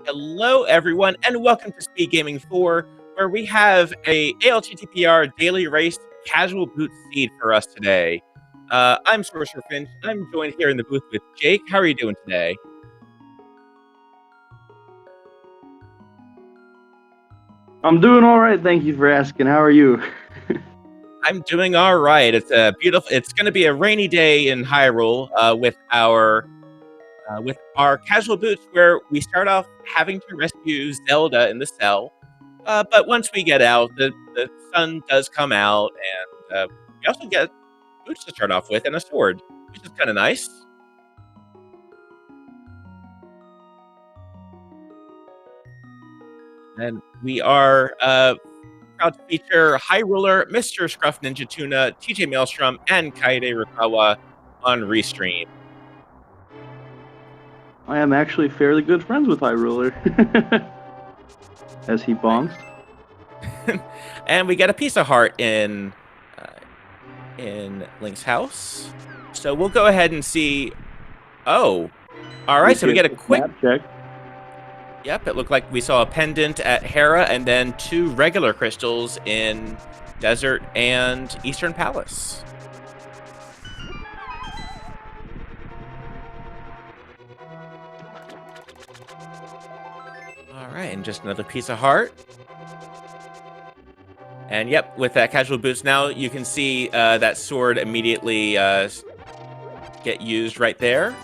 Hello, everyone, and welcome to Speed Gaming 4, where we have a ALTTPR Daily Race Casual Boot Seed for us today. I'm Sorcerer Finch. I'm joined here in the booth with Jake. How are you doing today? I'm doing all right. Thank you for asking. How are you? I'm doing all right. It's going to be a rainy day in Hyrule with our casual boots, where we start off having to rescue Zelda in the cell. But once we get out, the sun does come out, and we also get boots to start off with and a sword, which is kind of nice. And we are proud to feature High Ruler, Mr. Scruff Ninja Tuna, TJ Maelstrom, and Kaede Rukawa on Restream. I am actually fairly good friends with High Ruler. As he bonks. And we get a piece of heart in Link's house. So we'll go ahead and see. Oh, all right. So we get a quick check. Yep, it looked like we saw a pendant at Hera and then 2 regular crystals in Desert and Eastern Palace. All right, and just another piece of heart. And yep, with that casual boots now, you can see that sword immediately get used right there.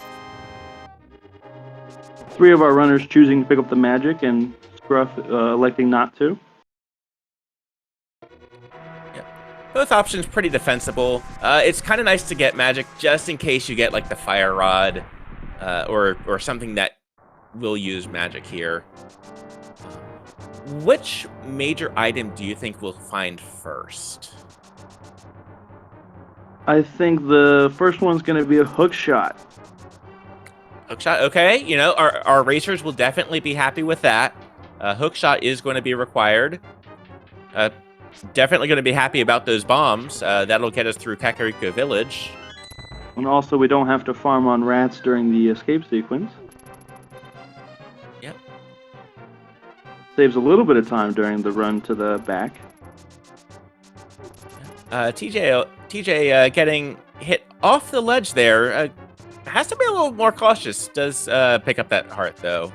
3 of our runners choosing to pick up the magic and Scruff electing not to. Yep. Both options pretty defensible. It's kind of nice to get magic just in case you get like the fire rod or something that will use magic here. Which major item do you think we'll find first? I think the first one's going to be a hook shot. Hookshot, okay. You know, our racers will definitely be happy with that. Hookshot is going to be required. Definitely going to be happy about those bombs. That'll get us through Kakariko Village. And also, we don't have to farm on rats during the escape sequence. Yep. Saves a little bit of time during the run to the back. TJ getting hit off the ledge there. Has to be a little more cautious. Does pick up that heart, though.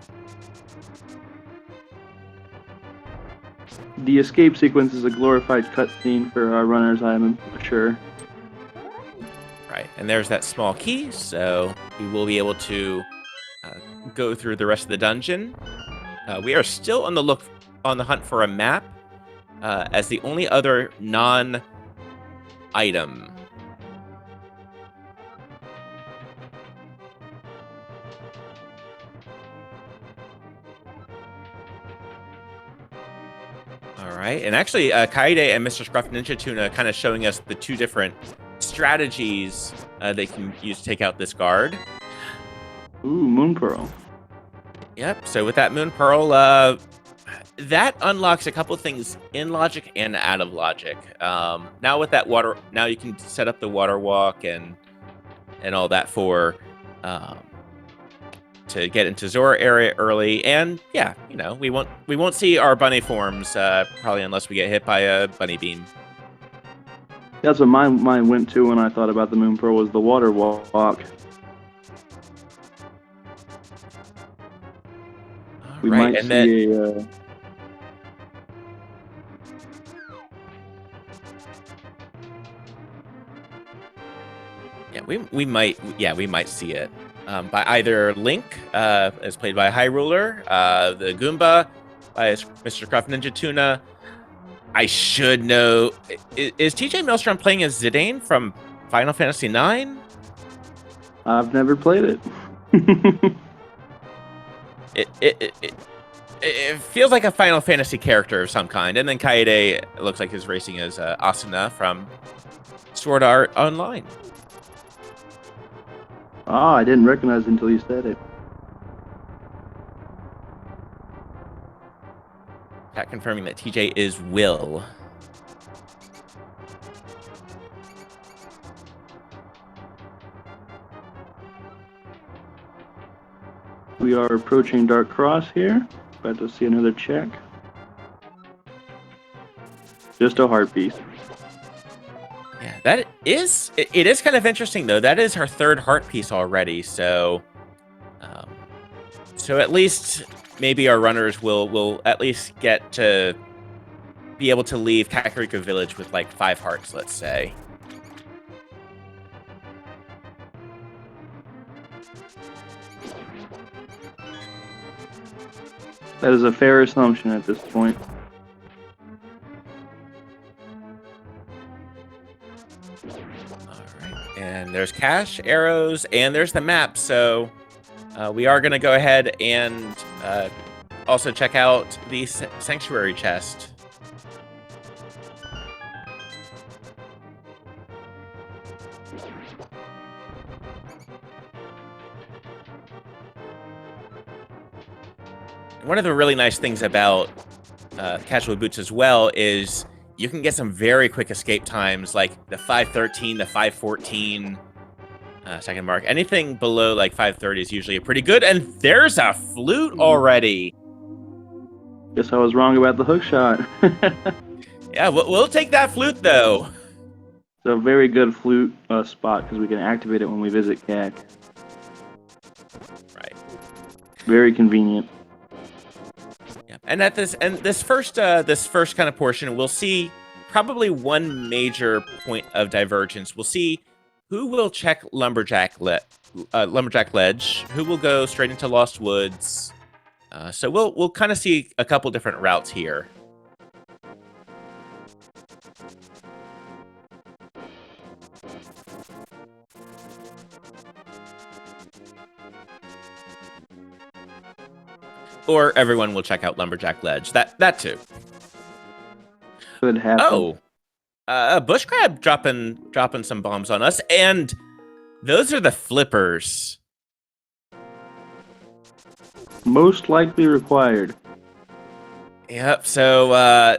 The escape sequence is a glorified cutscene for our runners, I'm sure. Right, and there's that small key, so we will be able to go through the rest of the dungeon. We are still on the hunt for a map, as the only other non-item. All right, and actually, Kaede and Mr. Scruff Ninja Tuna kind of showing us the 2 different strategies they can use to take out this guard. Ooh, Moon Pearl. Yep, so with that Moon Pearl, that unlocks a couple things in logic and out of logic. Now with that water, now you can set up the water walk and all that for to get into Zora area early. And yeah, you know, we won't see our bunny forms probably unless we get hit by a bunny beam. That's what my mind went to when I thought about the Moon Pearl, was the water walk. We right, might see a... Yeah, we might see it by either Link, as played by High Ruler, the Goomba by Mr. Scruff Ninja Tuna. I should know. Is TJ Maelstrom playing as Zidane from Final Fantasy IX? I've never played it. It feels like a Final Fantasy character of some kind. And then Kaede looks like he's racing as Asuna from Sword Art Online. Ah, I didn't recognize it until you said it. Chat confirming that TJ is Will. We are approaching Dark Cross here. About to see another check. Just a heart piece. Yeah, that is... It is kind of interesting, though. That is her third heart piece already, so... so at least maybe our runners will at least get to be able to leave Kakariko Village with, like, 5 hearts, let's say. That is a fair assumption at this point. Alright, and there's cash, arrows, and there's the map, so we are going to go ahead and also check out the Sanctuary chest. One of the really nice things about casual boots as well is you can get some very quick escape times, like the 5:13, the 5:14 second mark. Anything below like 5:30 is usually pretty good. And there's a flute already. Guess I was wrong about the hook shot. Yeah, we'll take that flute though. It's a very good flute spot because we can activate it when we visit CAC. Right. Very convenient. Yeah. And at this first kind of portion, we'll see probably one major point of divergence. We'll see who will check Lumberjack Ledge, who will go straight into Lost Woods. So we'll kind of see a couple different routes here. Or everyone will check out Lumberjack Ledge. That too. Could happen. Oh, a bush crab dropping some bombs on us, and those are the flippers. Most likely required. Yep. So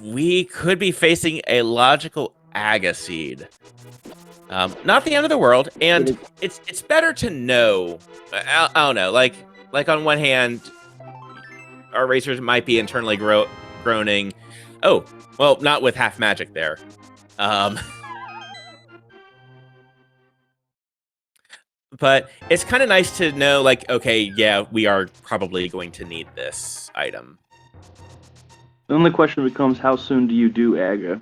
we could be facing a logical Agaseed. Not the end of the world, and it's better to know. I don't know. Like on one hand, our racers might be internally groaning. Oh, well, not with half magic there. But it's kind of nice to know, like, okay, yeah, we are probably going to need this item. Then the question becomes, how soon do you do Aga?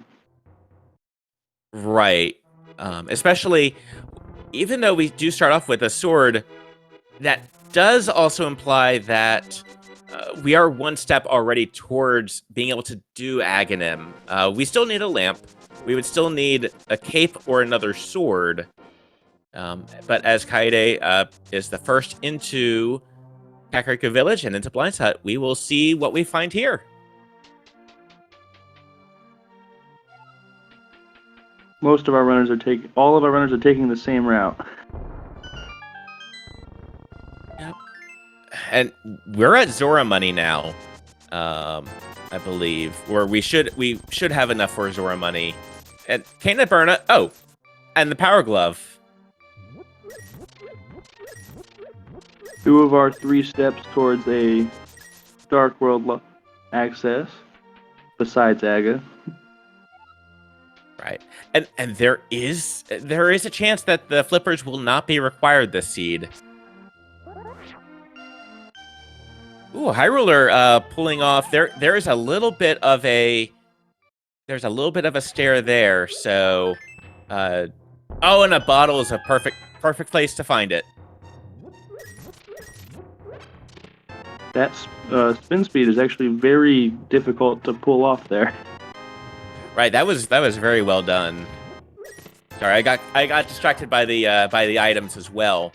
Right. Especially, even though we do start off with a sword, that does also imply that we are one step already towards being able to do Aghanim. We still need a lamp. We would still need a cape or another sword. But as Kaede is the first into Kakariko Village and into Blind's Hut, we will see what we find here. All of our runners are taking the same route. Yep. And we're at Zora money now, I believe, or we should have enough for Zora money. And Kana Burna, oh, and the Power Glove. 2 of our 3 steps towards a Dark World access, besides Aga. Right, and there is a chance that the flippers will not be required this seed. Ooh, Hyruler pulling off. There is a little bit of a stare there. So, oh, and a bottle is a perfect place to find it. That spin speed is actually very difficult to pull off there. Right, that was very well done. Sorry, I got distracted by the items as well,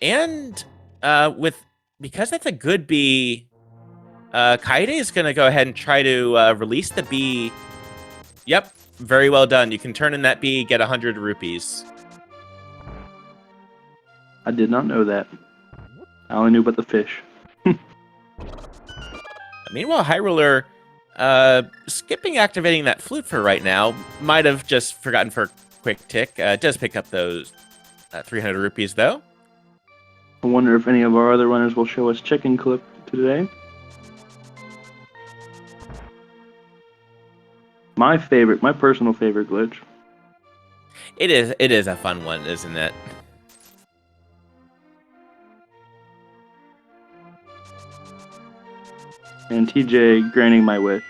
and because that's a good bee, Kaede is gonna go ahead and try to release the bee. Yep, very well done. You can turn in that bee, get 100 rupees. I did not know that. I only knew about the fish. Meanwhile, Hyruler, skipping activating that flute for right now, might have just forgotten for a quick tick. Does pick up those 300 rupees, though. I wonder if any of our other runners will show us chicken clip today. My personal favorite glitch. It is a fun one, isn't it? And TJ granting my wish.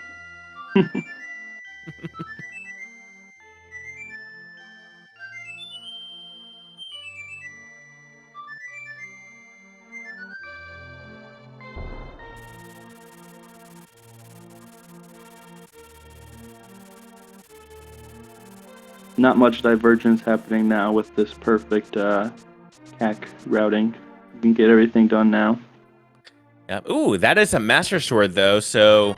Not much divergence happening now with this perfect CAC routing. You can get everything done now. Yep. Ooh, that is a Master Sword, though, so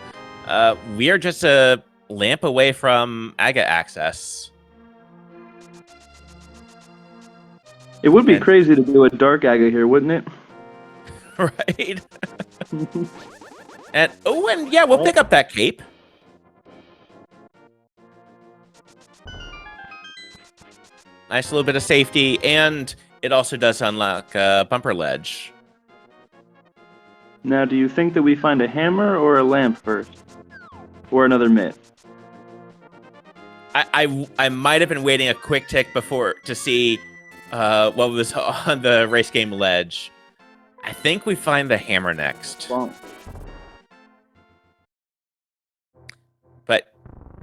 we are just a lamp away from Aga access. It would be crazy to do a Dark Aga here, wouldn't it? Right? and yeah, we'll pick up that cape. Nice little bit of safety, and it also does unlock bumper ledge. Now, do you think that we find a hammer or a lamp first? Or another myth? I might have been waiting a quick tick before to see what was on the race game ledge. I think we find the hammer next. Well, But,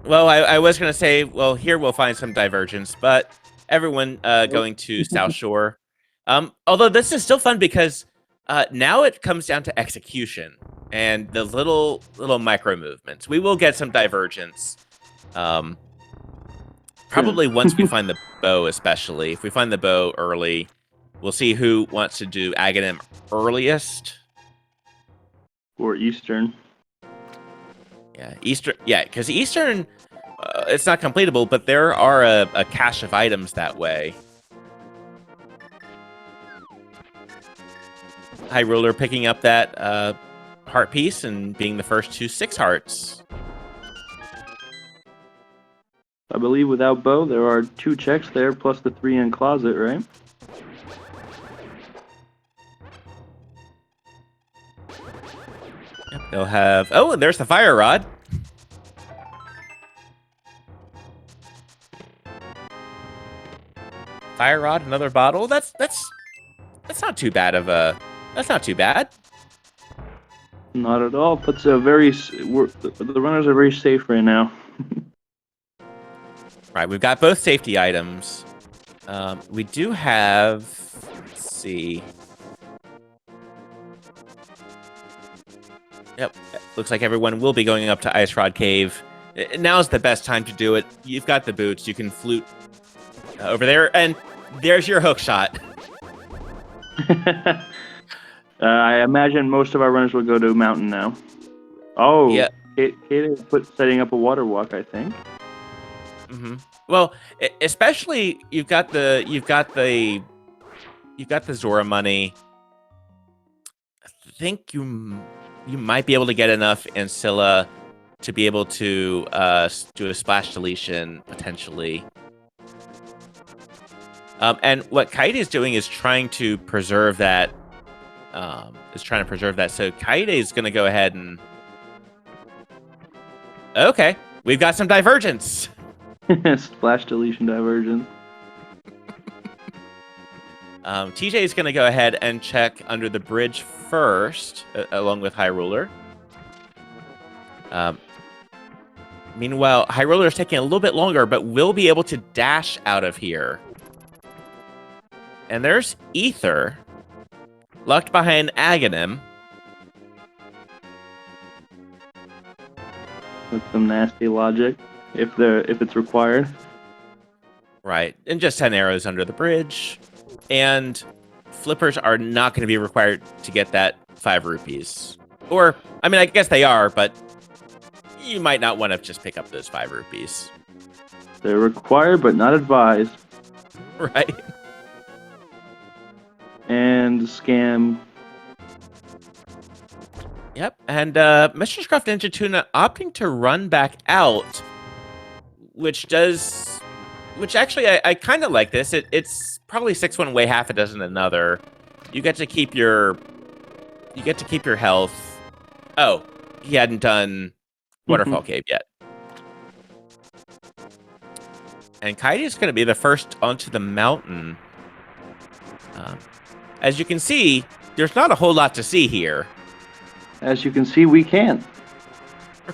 well, I was going to say, well, here we'll find some divergence, but everyone going to South Shore. Although this is still fun because now it comes down to execution and the little micro movements. We will get some divergence. Probably once we find the bow, especially. If we find the bow early, we'll see who wants to do Aghanim earliest. or Eastern. Yeah, Eastern. Yeah, because Eastern, it's not completable, but there are a cache of items that way. High Roller picking up that heart piece and being the first to 6 hearts. I believe without bow, there are 2 checks there, plus the 3 in closet, right? Yep, they'll have... Oh, and there's the fire rod. Fire rod, another bottle. That's not too bad of a... That's not too bad. Not at all. Puts a the runners are very safe right now. Right, we've got both safety items. We do have... Let's see... Yep, looks like everyone will be going up to Ice Rod Cave. Now's the best time to do it. You've got the boots. You can flute over there, and there's your hook shot. I imagine most of our runners will go to Mountain now. Oh, yeah. Kate setting up a water walk, I think. Mm-hmm. Well, especially you've got the Zora money. I think you might be able to get enough Ancilla to be able to do a splash deletion potentially. And what Kaide is doing is trying to preserve that. So Kaide is going to go ahead and. Okay, we've got some divergence. Splash deletion diversion. TJ is going to go ahead and check under the bridge first, along with High Roller. Meanwhile, High Roller is taking a little bit longer, but will be able to dash out of here. And there's Ether, locked behind Aghanim. With some nasty logic, if it's required. Right, and just 10 arrows under the bridge. And flippers are not going to be required to get that 5 rupees. Or, I mean, I guess they are, but you might not want to just pick up those 5 rupees. They're required, but not advised. Right. And scam. Yep, and Mr. Scruff Ninja Tuna opting to run back out, which actually I kind of like this. It's probably 6 one way, half a dozen another. You get to keep your health. Oh, he hadn't done Waterfall Cave yet. And Kaide is going to be the first onto the mountain. As you can see, there's not a whole lot to see here. As you can see, we can.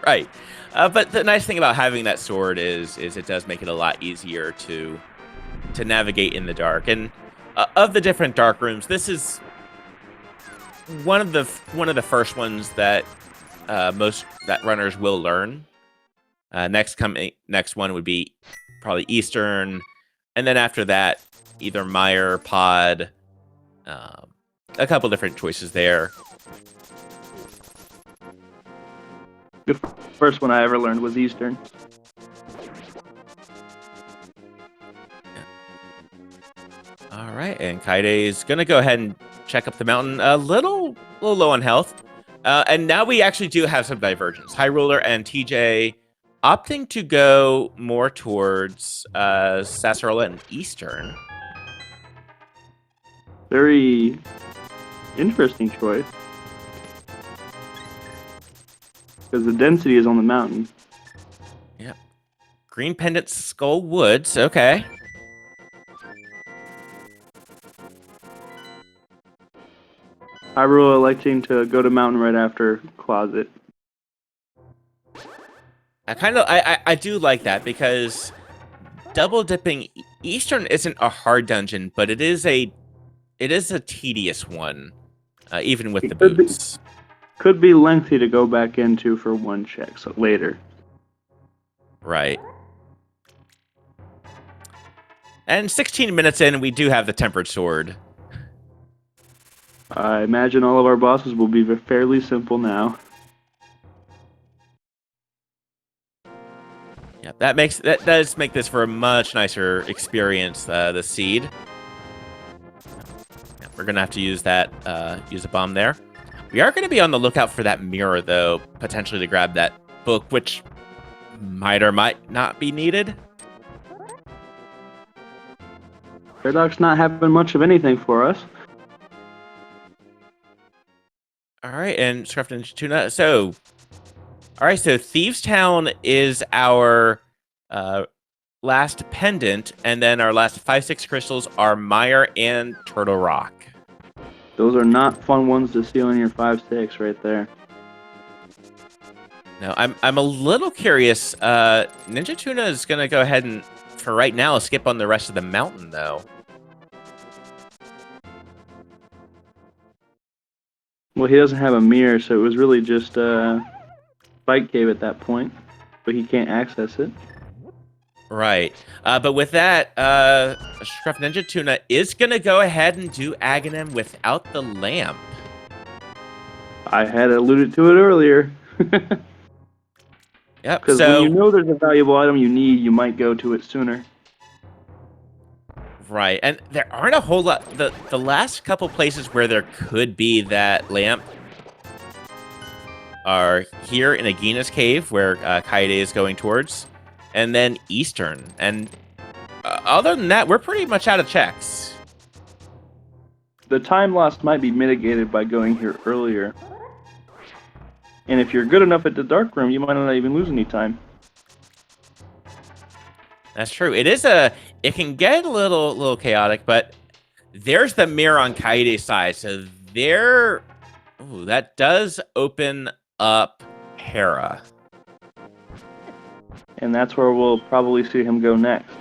Right. But the nice thing about having that sword is it does make it a lot easier to navigate in the dark. And of the different dark rooms, this is one of the first ones that most runners will learn. Next one would be probably Eastern, and then after that, either Mire, Pod, a couple different choices there. The first one I ever learned was Eastern. All right, and Kaide is gonna go ahead and check up the mountain. A little low on health, and now we actually do have some divergence. High Ruler and TJ opting to go more towards Sassarola and Eastern. Very interesting choice. Because the density is on the mountain. Yep. Green Pendant Skull Woods, okay. Hyrule electing to go to mountain right after Closet. I do like that because double dipping Eastern isn't a hard dungeon, but it is a tedious one, even with the boots. Could be lengthy to go back into for one check, so later. Right. And 16 minutes in, we do have the Tempered Sword. I imagine all of our bosses will be fairly simple now. Yeah, that does make this for a much nicer experience. The seed. Yeah, we're gonna have to use that. Use a bomb there. We are going to be on the lookout for that mirror, though, potentially to grab that book, which might or might not be needed. Paradox not having much of anything for us. All right, and Scruffed and Tuna. So, all right, so Thieves Town is our last pendant, and then our last 5-6 crystals are Mire and Turtle Rock. Those are not fun ones to see on your 5-6 right there. No, I'm a little curious. Ninja Tuna is gonna go ahead and, for right now, skip on the rest of the mountain, though. Well, he doesn't have a mirror, so it was really just a Spike Cave at that point, but he can't access it. Right. But with that, Scruff Ninja Tuna is going to go ahead and do Aghanim without the lamp. I had alluded to it earlier. Yep, because when you know there's a valuable item you need, you might go to it sooner. Right, and there aren't a whole lot. The last couple places where there could be that lamp are here in Agina's cave, where Kaide is going towards, and then Eastern. And other than that, we're pretty much out of checks. The time loss might be mitigated by going here earlier. And if you're good enough at the dark room, you might not even lose any time. That's true. It can get a little chaotic, but there's the mirror on Kaide's side. So there, ooh, that does open up Hera. And that's where we'll probably see him go next.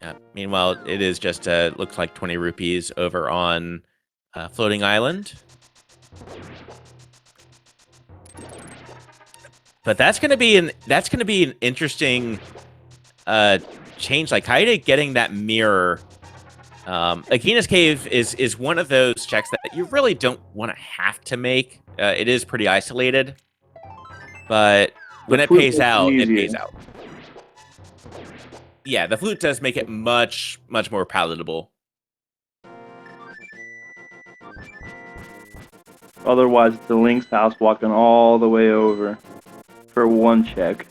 Yeah. Meanwhile, it is just looks like 20 rupees over on Floating Island. But that's gonna be an interesting change. Like Kaide getting that mirror. Agina's Cave is one of those checks that you really don't want to have to make. It is pretty isolated, but when it pays out, it pays out. Yeah, the flute does make it much more palatable. Otherwise, it's the Link's house walking all the way over for one check.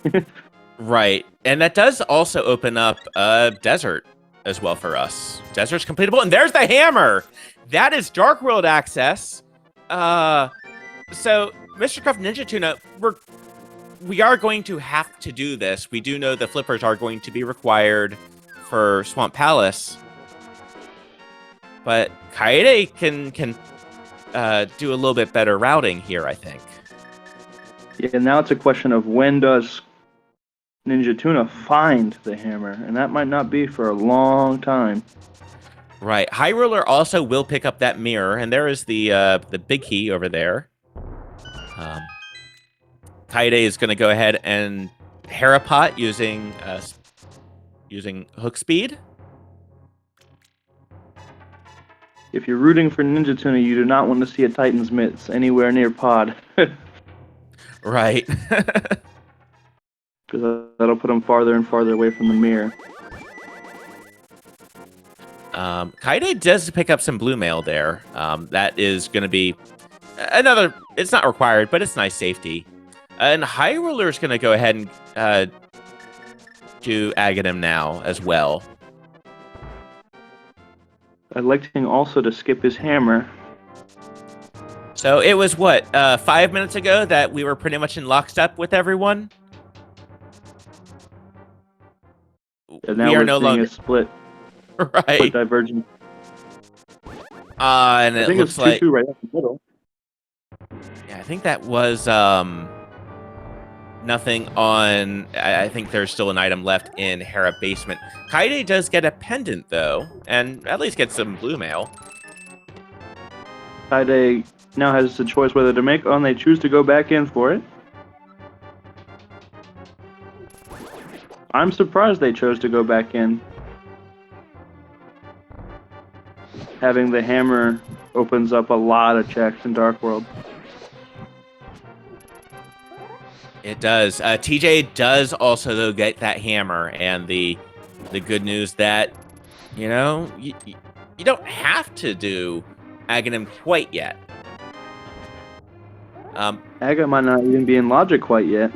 Right, and that does also open up a desert as well for us. Desert's completable, and there's the hammer! that is Dark World access. So, Mr. Cruft Ninja Tuna, we are going to have to do this. We do know the flippers are going to be required for Swamp Palace. But Kaede can do a little bit better routing here, I think. Yeah, now it's a question of when does Ninja Tuna find the hammer, and that might not be for a long time. Right. High Ruler also will pick up that mirror, and there is the big key over there. Kaede is going to go ahead and Harapot using hook speed. If you're rooting for Ninja Tuna, you do not want to see a Titan's Mitts anywhere near Pod. Right. Because that'll put him farther and farther away from the mirror. Kaede does pick up some blue mail there. That is going to be another... It's not required, but it's nice safety. And High Ruler is going to go ahead and do Aghanim now as well. Electing also to skip his hammer. So it was, what, 5 minutes ago that we were pretty much in lockstep with everyone? And now we are we're no seeing longer... a split. Right. Split divergence. And it looks like... 2-2 right up the middle. Yeah, I think that was nothing on... I think there's still an item left in Hera Basement. Kaede does get a pendant, though, and at least get some blue mail. Kaede now has the choice whether to make, and they choose to go back in for it. I'm surprised they chose to go back in. Having the hammer opens up a lot of checks in Dark World. It does. TJ does also, though, get that hammer, and the good news that, you know, you don't have to do Aghanim quite yet. Aga might not even be in logic quite yet.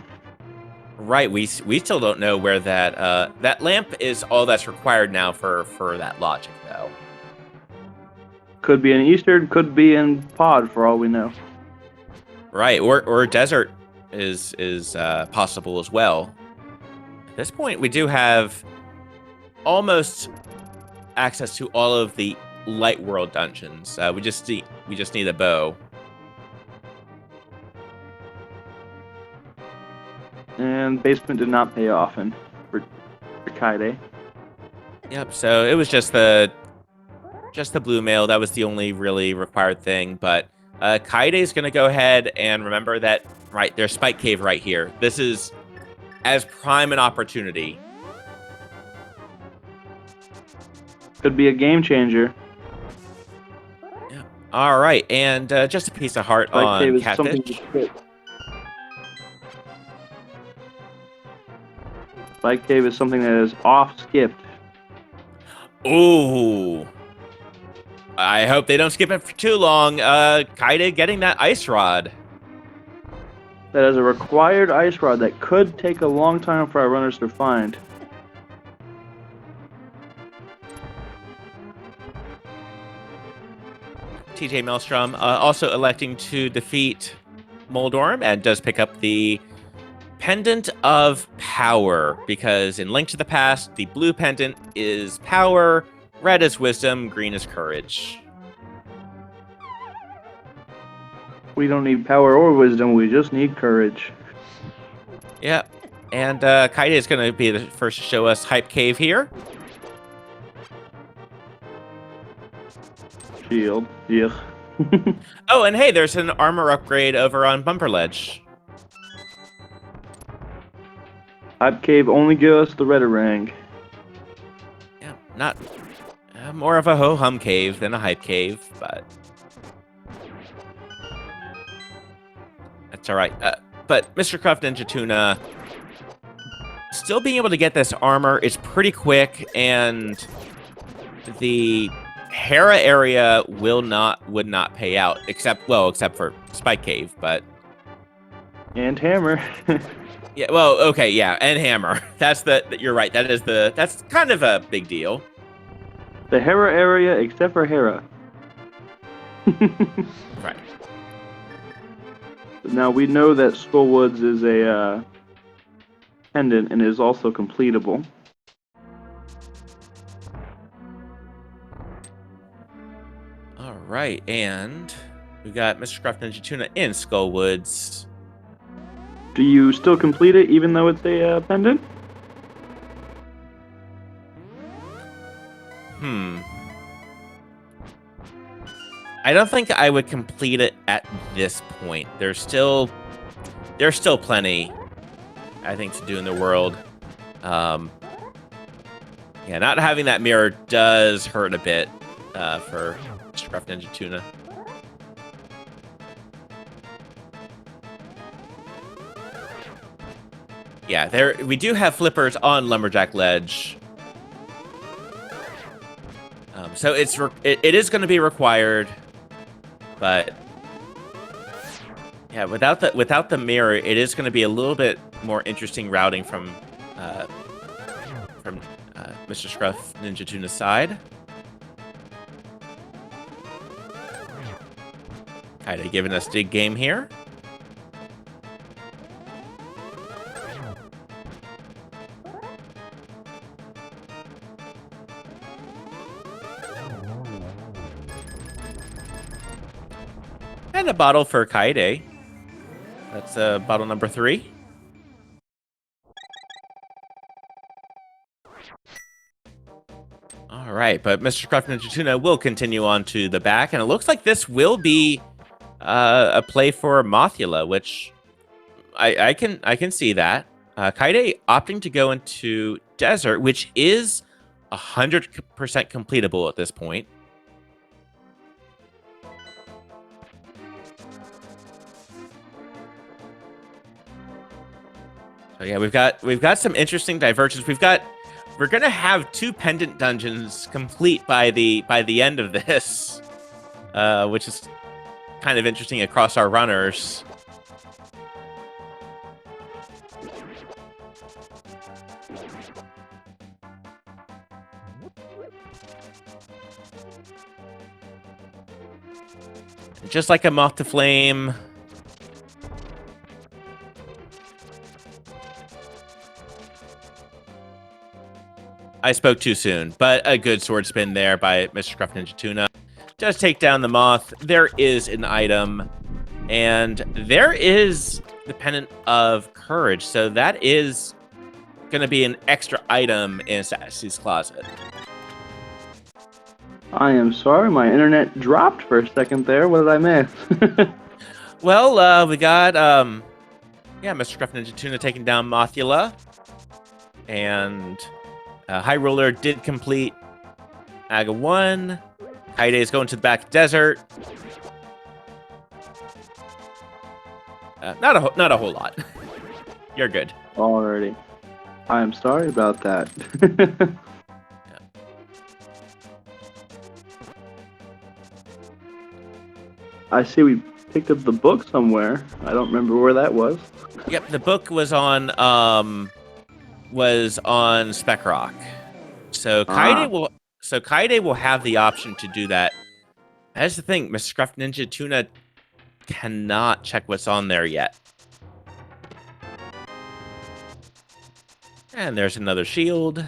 Right, we still don't know where that lamp is. All that's required now for that logic, though. Could be in Eastern, could be in Pod, for all we know. Right, or Desert is possible as well. At this point, we do have almost access to all of the Light World dungeons. We just need a bow. And Basement did not pay off for Kaede. Yep. So it was just the blue mail. That was the only really required thing. But Kaede is going to go ahead and remember that. Right, there's Spike Cave right here. This is as prime an opportunity. Could be a game changer. Yeah. All right, and just a piece of heart Spike on Cave is Catfish. something to skip. Spike Cave is something that is off-skipped. Ooh. I hope they don't skip it for too long. Kaede getting that ice rod. That is a required ice rod that could take a long time for our runners to find. TJ Maelstrom also electing to defeat Moldorm and does pick up the Pendant of Power, because in Link to the Past, the blue pendant is power, red is wisdom, green is courage. We don't need power or wisdom, we just need courage. Yep. And Kaede is going to be the first to show us Hype Cave here. Shield. Yeah. Oh, and hey, there's an armor upgrade over on Bumper Ledge. Hype Cave only give us the Redarang. Yeah, not... more of a ho-hum cave than a hype cave, but... That's alright. But Mr. Cruft Ninja Tuna... still being able to get this armor is pretty quick, and... the Hera area would not pay out, except for Spike Cave, but... And Hammer. Yeah, well, okay, yeah, and Hammer. You're right, that's kind of a big deal. The Hera area, except for Hera. Right. Now we know that Skullwoods is a pendant and is also completable. All right, and we got Mr. Scruff Ninja Tuna in Skullwoods. Do you still complete it even though it's a pendant? I don't think I would complete it at this point. There's still plenty, I think, to do in the world. Yeah, not having that mirror does hurt a bit for Scruff Ninja Tuna. Yeah, we do have flippers on Lumberjack Ledge. So it is going to be required, but yeah, without the mirror, it is going to be a little bit more interesting routing from Mr. Scruff Ninja Tuna's side. Kind of giving us dig game here. And a bottle for Kaide. That's bottle number 3. All right, but Mr. Scruff Ninja Tuna will continue on to the back, and it looks like this will be a play for Mothula, which I can see that. Kaide opting to go into Desert, which is 100% completable at this point. So yeah, we've got some interesting divergence. We're gonna have 2 pendant dungeons complete by the end of this, which is kind of interesting across our runners. Just like a moth to flame. I spoke too soon, but a good sword spin there by Mr. Scruff Ninja Tuna. Does take down the moth. There is an item, and there is the Pendant of Courage, so that is going to be an extra item in Sassy's closet. I am sorry, my internet dropped for a second there. What did I miss? Well, we got Mr. Scruff Ninja Tuna taking down Mothula, and High Roller did complete Aga 1. Kaide is going to the back desert. Not a whole lot. You're good. Alrighty. I am sorry about that. I see we picked up the book somewhere. I don't remember where that was. Yep, the book was on Spec Rock. So Kaide will have the option to do that. That's the thing, Mr. Scruff Ninja Tuna cannot check what's on there yet. And there's another shield.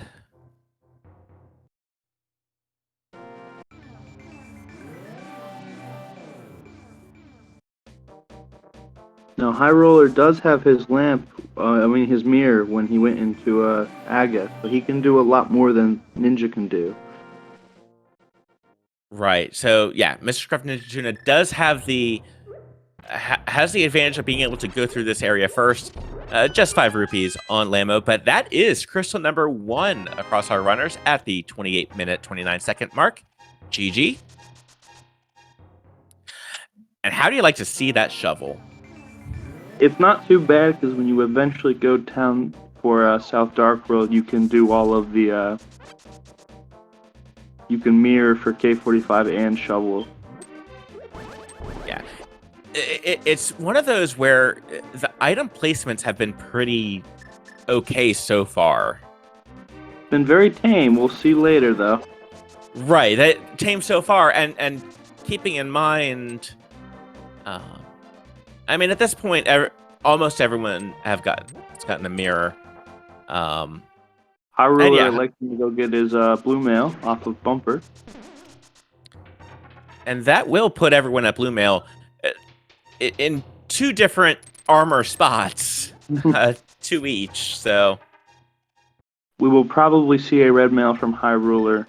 Now, High Roller does have his lamp, his mirror when he went into Aga, but he can do a lot more than Ninja can do. Right. So, yeah, Mr. Scruff Ninja Tuna does have has the advantage of being able to go through this area first. Just 5 rupees on Lamo, but that is crystal number 1 across our runners at the 28-minute, 29-second mark. GG. And how do you like to see that shovel? It's not too bad, because when you eventually go down for South Dark World, you can do all of the... you can mirror for K45 and shovel. Yeah. It's one of those where the item placements have been pretty okay so far. Been very tame. We'll see later, though. Right. That tame so far, and keeping in mind, I mean, at this point, almost everyone has gotten a mirror. And Hyrule yeah, electing to go get his blue mail off of Bumper. and that will put everyone at blue mail in 2 different armor spots, 2 each. So We will probably see a red mail from Hyrule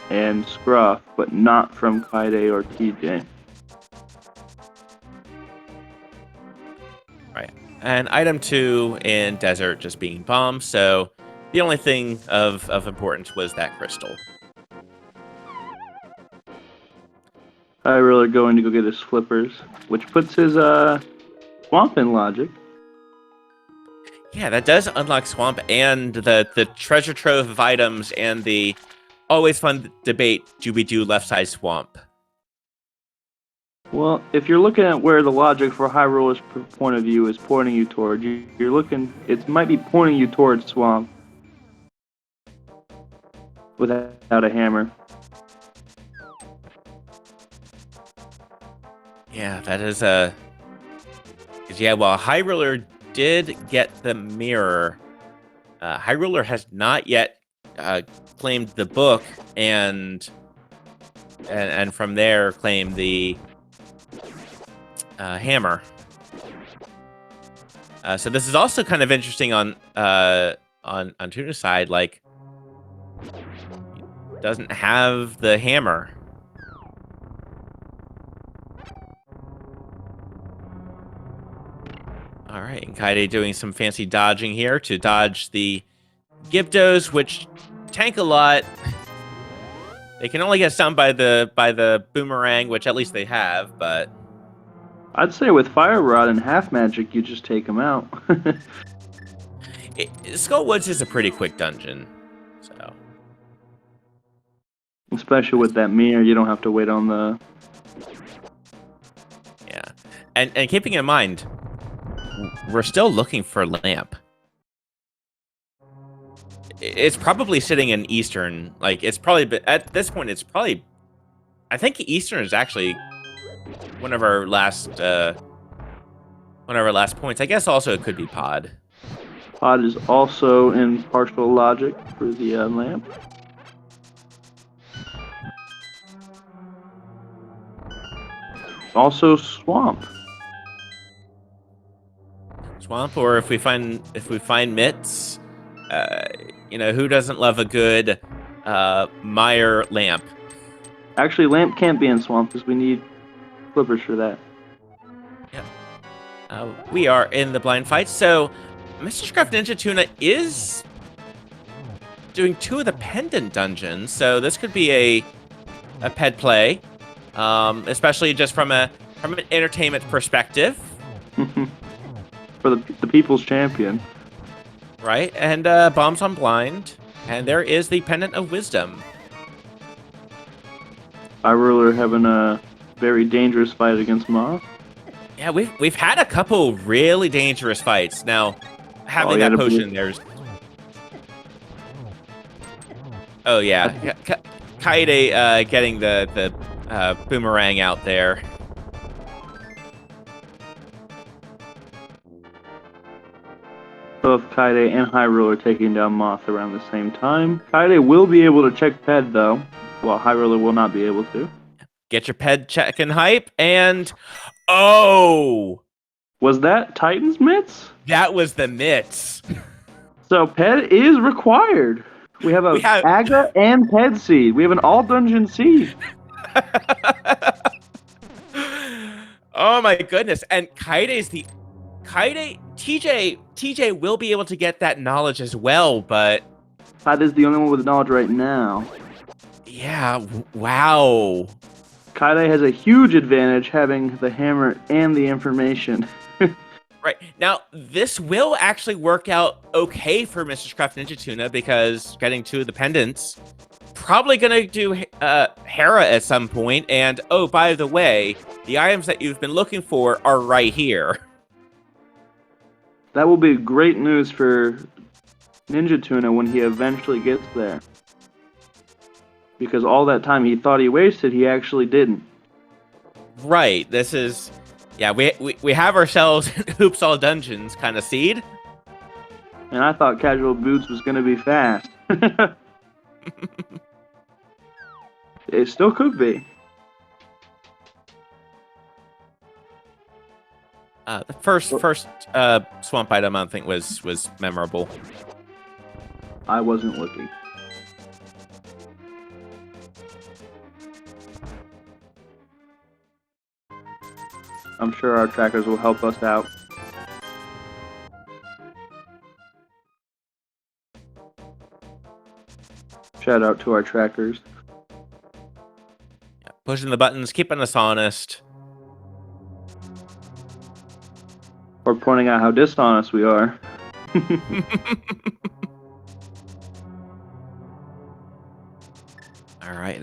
and Scruff, but not from Kaide or TJ. right, and item 2 in desert just being bombs. So the only thing of importance was that crystal. Hyrule going to go get his flippers, which puts his swamp in logic. Yeah, that does unlock Swamp and the treasure trove of items and the always fun debate, do we do left side Swamp? Well, if you're looking at where the logic for Hyrule's point of view is pointing you toward, you're looking, it might be pointing you towards Swamp without a hammer. Yeah, that is a... Yeah, well, Hyrule did get the mirror. Hyrule has not yet claimed the book, and from there claimed the hammer. So this is also kind of interesting on Tuna's side. Like, doesn't have the hammer. All right, and Kaide doing some fancy dodging here to dodge the Gyptos, which tank a lot. They can only get stunned by the boomerang, which at least they have, but I'd say with Fire Rod and Half Magic, you just take them out. Skull Woods is a pretty quick dungeon, so especially with that mirror, you don't have to wait on the... Yeah, and keeping in mind, we're still looking for Lamp. It's probably sitting in Eastern. Like, it's probably, at this point, it's probably... I think Eastern is actually one of our last points. I guess also it could be Pod. Pod is also in partial logic for the lamp. Also Swamp. Swamp, or if we find Mitts, you know, who doesn't love a good Meyer Lamp? Actually, Lamp can't be in Swamp because we need flippers for that. Yeah. We are in the blind fight, so Mr. Craft Ninja Tuna is doing 2 of the Pendant dungeons, so this could be a ped play, especially just from an entertainment perspective. For the people's champion. Right, and Bombs on Blind, and there is the Pendant of Wisdom. Hyrule having a very dangerous fight against Moth. Yeah, we've had a couple really dangerous fights. Now, having that potion, there's... Oh, yeah. Kaede getting the boomerang out there. Both Kaede and Hyrule are taking down Moth around the same time. Kaede will be able to check Ped, though, while Hyrule will not be able to. Get your Ped check and hype, and... Oh! Was that Titan's Mitts? That was the Mitts. So Ped is required. We have Aga and Ped seed. We have an all-dungeon seed. Oh my goodness. And TJ will be able to get that knowledge as well, but... Todd is the only one with knowledge right now. Yeah, wow. Kaede has a huge advantage having the hammer and the information. Right. Now, this will actually work out okay for Mr. Craft Ninja Tuna because getting 2 of the pendants, probably going to do Hera at some point. And, oh, by the way, the items that you've been looking for are right here. That will be great news for Ninja Tuna when he eventually gets there. Because all that time he thought he wasted, he actually didn't. Right. This is, yeah. We have ourselves Hoops All Dungeons kind of seed. And I thought Casual Boots was going to be fast. It still could be. The first swamp item I think was memorable. I wasn't looking. I'm sure our trackers will help us out. Shout out to our trackers. Yeah, pushing the buttons, keeping us honest. Or pointing out how dishonest we are. All right,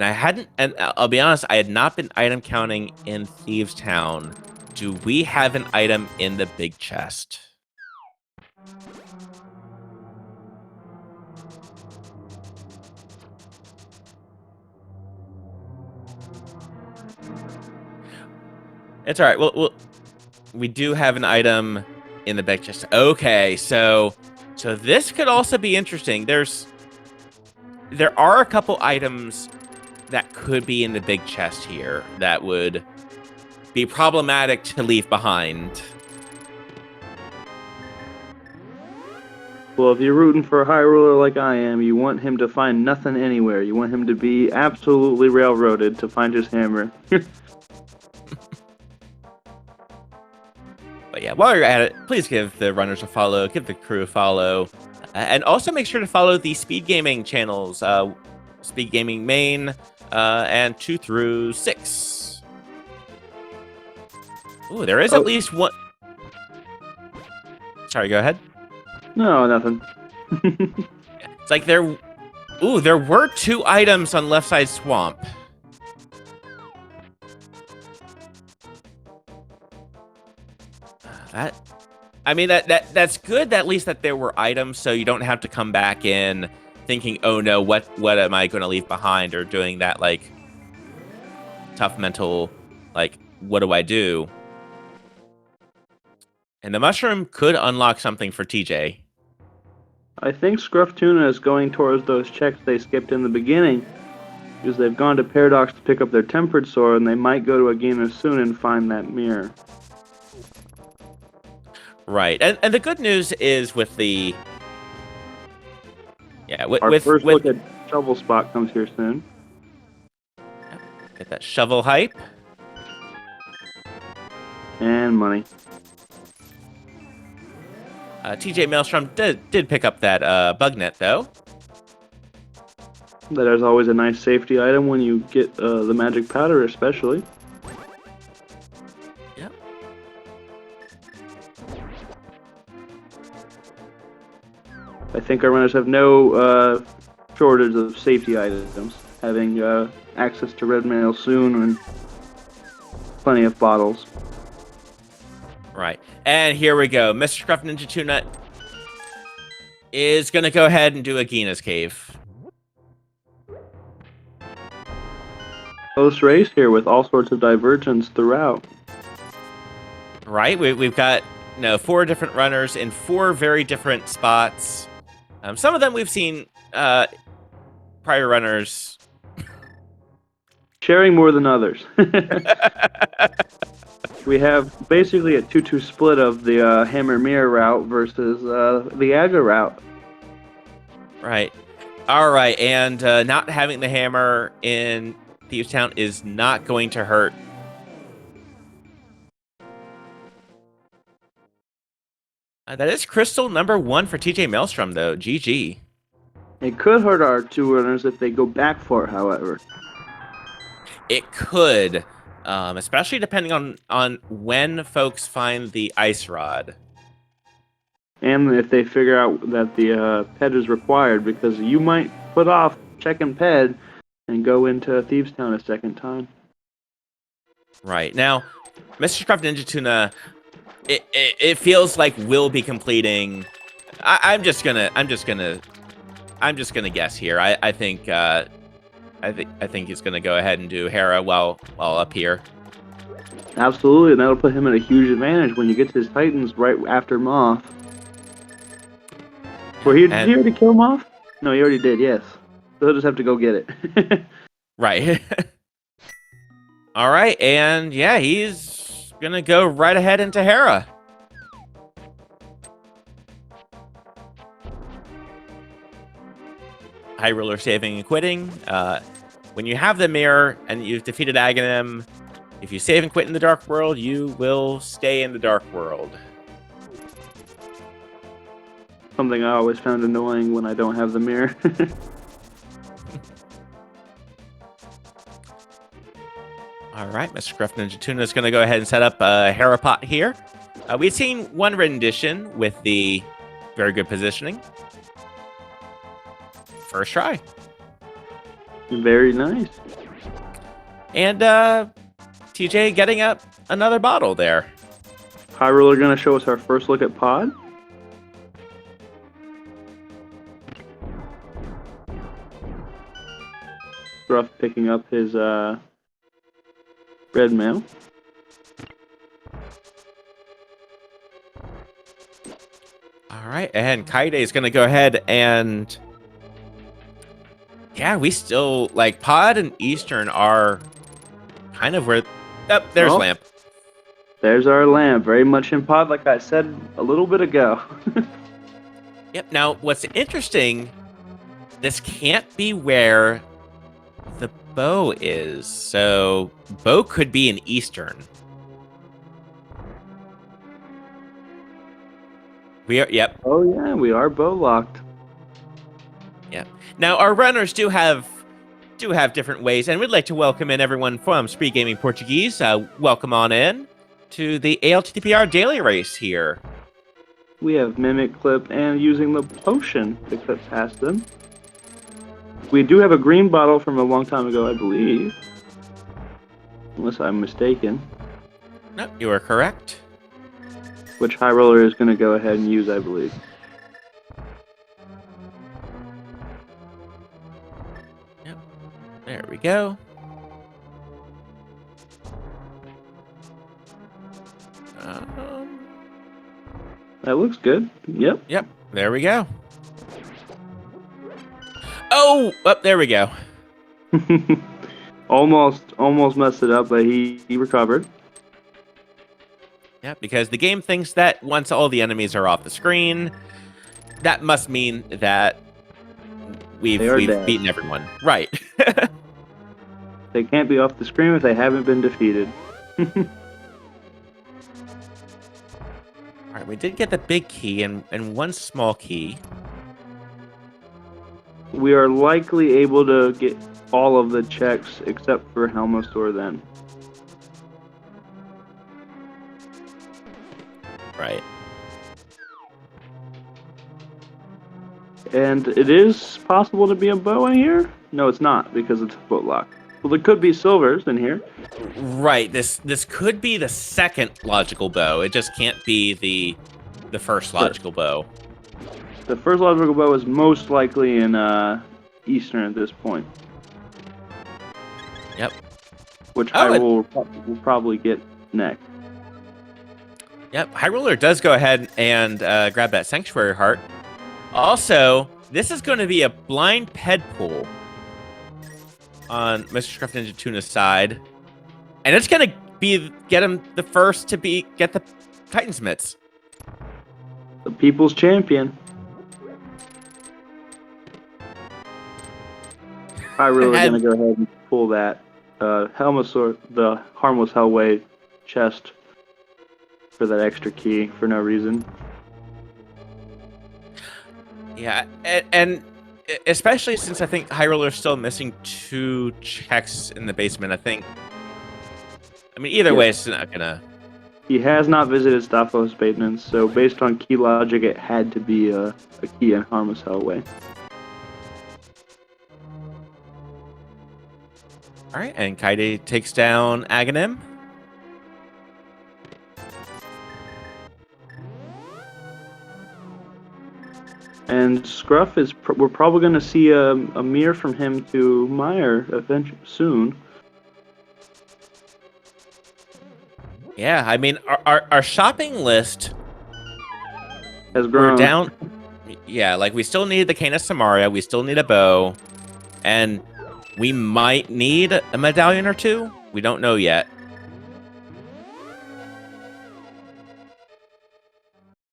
and I'll be honest, I had not been item counting in Thieves Town. Do we have an item in the big chest? It's all right. Well, we do have an item in the big chest. Okay, so this could also be interesting. There are a couple items that could be in the big chest here that would be problematic to leave behind. Well, if you're rooting for a Hyruler like I am, you want him to find nothing anywhere. You want him to be absolutely railroaded to find his hammer. But yeah, while you're at it, please give the runners a follow, give the crew a follow, and also make sure to follow the Speed Gaming channels, Speed Gaming Main, and 2 through 6. Ooh, there is at least one. Sorry, go ahead. No, nothing. It's like there were 2 items on left side swamp. That's good. At least that there were items, so you don't have to come back in thinking, "Oh no, what am I going to leave behind?" or doing that like tough mental, like, what do I do? And the mushroom could unlock something for TJ. I think Scruff Tuna is going towards those checks they skipped in the beginning, because they've gone to Paradox to pick up their Tempered Sword, and they might go to Agena soon and find that mirror. Right, and the good news is with the Our first look at Shovel Spot comes here soon. Get that shovel hype and money. TJ Maelstrom did pick up that bug net though. That is always a nice safety item when you get the magic powder, especially. Yep. I think our runners have no shortage of safety items, having access to red mail soon and plenty of bottles. Right, and here we go. Mr. Scruff Ninja Tuna is gonna go ahead and do Agena's cave. Close race here with all sorts of divergence throughout. Right, we've got 4 different runners in 4 very different spots. Some of them we've seen prior runners sharing more than others. We have basically a 2-2 split of the Hammer Mirror route versus the Aga route. Right. All right, and not having the hammer in Thieves Town is not going to hurt. That is crystal number 1 for TJ Maelstrom, though. GG. It could hurt our 2 runners if they go back for it, however. It could, especially depending on when folks find the ice rod. And if they figure out that the ped is required, because you might put off checking ped and go into Thieves Town a second time. Right. Now, Mr. Scruff Ninja Tuna, it feels like we'll be completing. I'm just gonna guess here. I think he's gonna go ahead and do Hera while up here. Absolutely, and that'll put him at a huge advantage when you get to his Titans right after Moth. Did he already kill Moth? No, he already did, yes. So he'll just have to go get it. Right. All right, and yeah, he's gonna go right ahead into Hera. High Ruler saving and quitting. When you have the mirror and you've defeated Aghanim, if you save and quit in the Dark World, you will stay in the Dark World. Something I always found annoying when I don't have the mirror. All right, Mr. Gruff Ninja Tuna is going to go ahead and set up a Hera pot here. We've seen one rendition with the very good positioning. First try. Very nice. And TJ getting up another bottle there. High Ruler going to show us our first look at Pod. Gruff picking up his red mail. All right, and Kaide is going to go ahead and... Yeah, we still... Like, Pod and Eastern are kind of where... Oh, there's Lamp. There's our Lamp. Very much in Pod, like I said a little bit ago. Yep, now, what's interesting... This can't be where the bow is. So, bow could be in Eastern. We are... Yep. Oh, yeah, we are bow locked. Yep. Now, our runners do have different ways, and we'd like to welcome in everyone from Spree Gaming Portuguese. Welcome on in to the ALTTPR daily race here. We have Mimic Clip and using the potion to clip past them. We do have a green bottle from a long time ago, I believe. Unless I'm mistaken. No, you are correct. Which High Roller is going to go ahead and use, I believe. Yep. There we go. That looks good. Yep. Yep. There we go. Oh, there we go. almost messed it up, but he recovered. Yeah, because the game thinks that once all the enemies are off the screen, that must mean that we've beaten everyone. Right. They can't be off the screen if they haven't been defeated. All right, we did get the big key and one small key. We are likely able to get all of the checks except for Helmasaur then. Right. And it is possible to be a bow in here? No, it's not, because it's a footlock. Well, there could be silvers in here. Right. This could be the second logical bow. It just can't be the first logical bow. The first logical bow is most likely in Eastern at this point. Yep. Which I will probably get next. Yep. High Ruler does go ahead and grab that Sanctuary Heart. Also, this is going to be a blind ped pool on Mr. Scruff Ninja Tuna's side. And it's going to get him the first to get the Titan's Mitts. The people's champion. I really going to go ahead and pull that Helmasaur, the Harmless Hellway chest for that extra key for no reason. Yeah, and especially since I think High Roller is still missing 2 checks in the basement, I mean, either way, it's not gonna... He has not visited Staphos basement, so based on key logic, it had to be a key in Harmless Hellway. Alright, and Kaide takes down Aghanim. And Scruff is... we're probably going to see a mirror from him to Meyer eventually soon. Yeah, I mean, our shopping list, Has we're grown. down. Yeah, like we still need the Cane of Samaria, we still need a bow, and we might need a medallion or two. We don't know yet.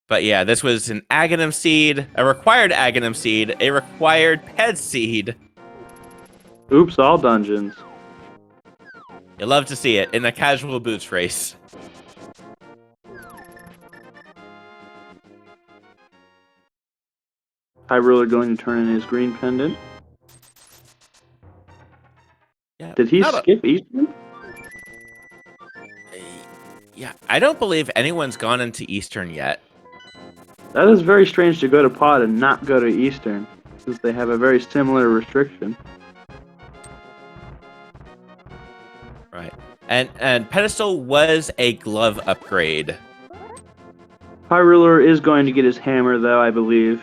But yeah, this was an Aghanim seed, a required Aghanim seed, a required Ped seed. Oops, all dungeons. You love to see it in a casual boots race. High Ruler going to turn in his green pendant. Yeah, Did he skip Eastern? Yeah, I don't believe anyone's gone into Eastern yet. That is very strange to go to Pod and not go to Eastern, since they have a very similar restriction. Right. And Pedestal was a glove upgrade. High Ruler is going to get his hammer, though, I believe.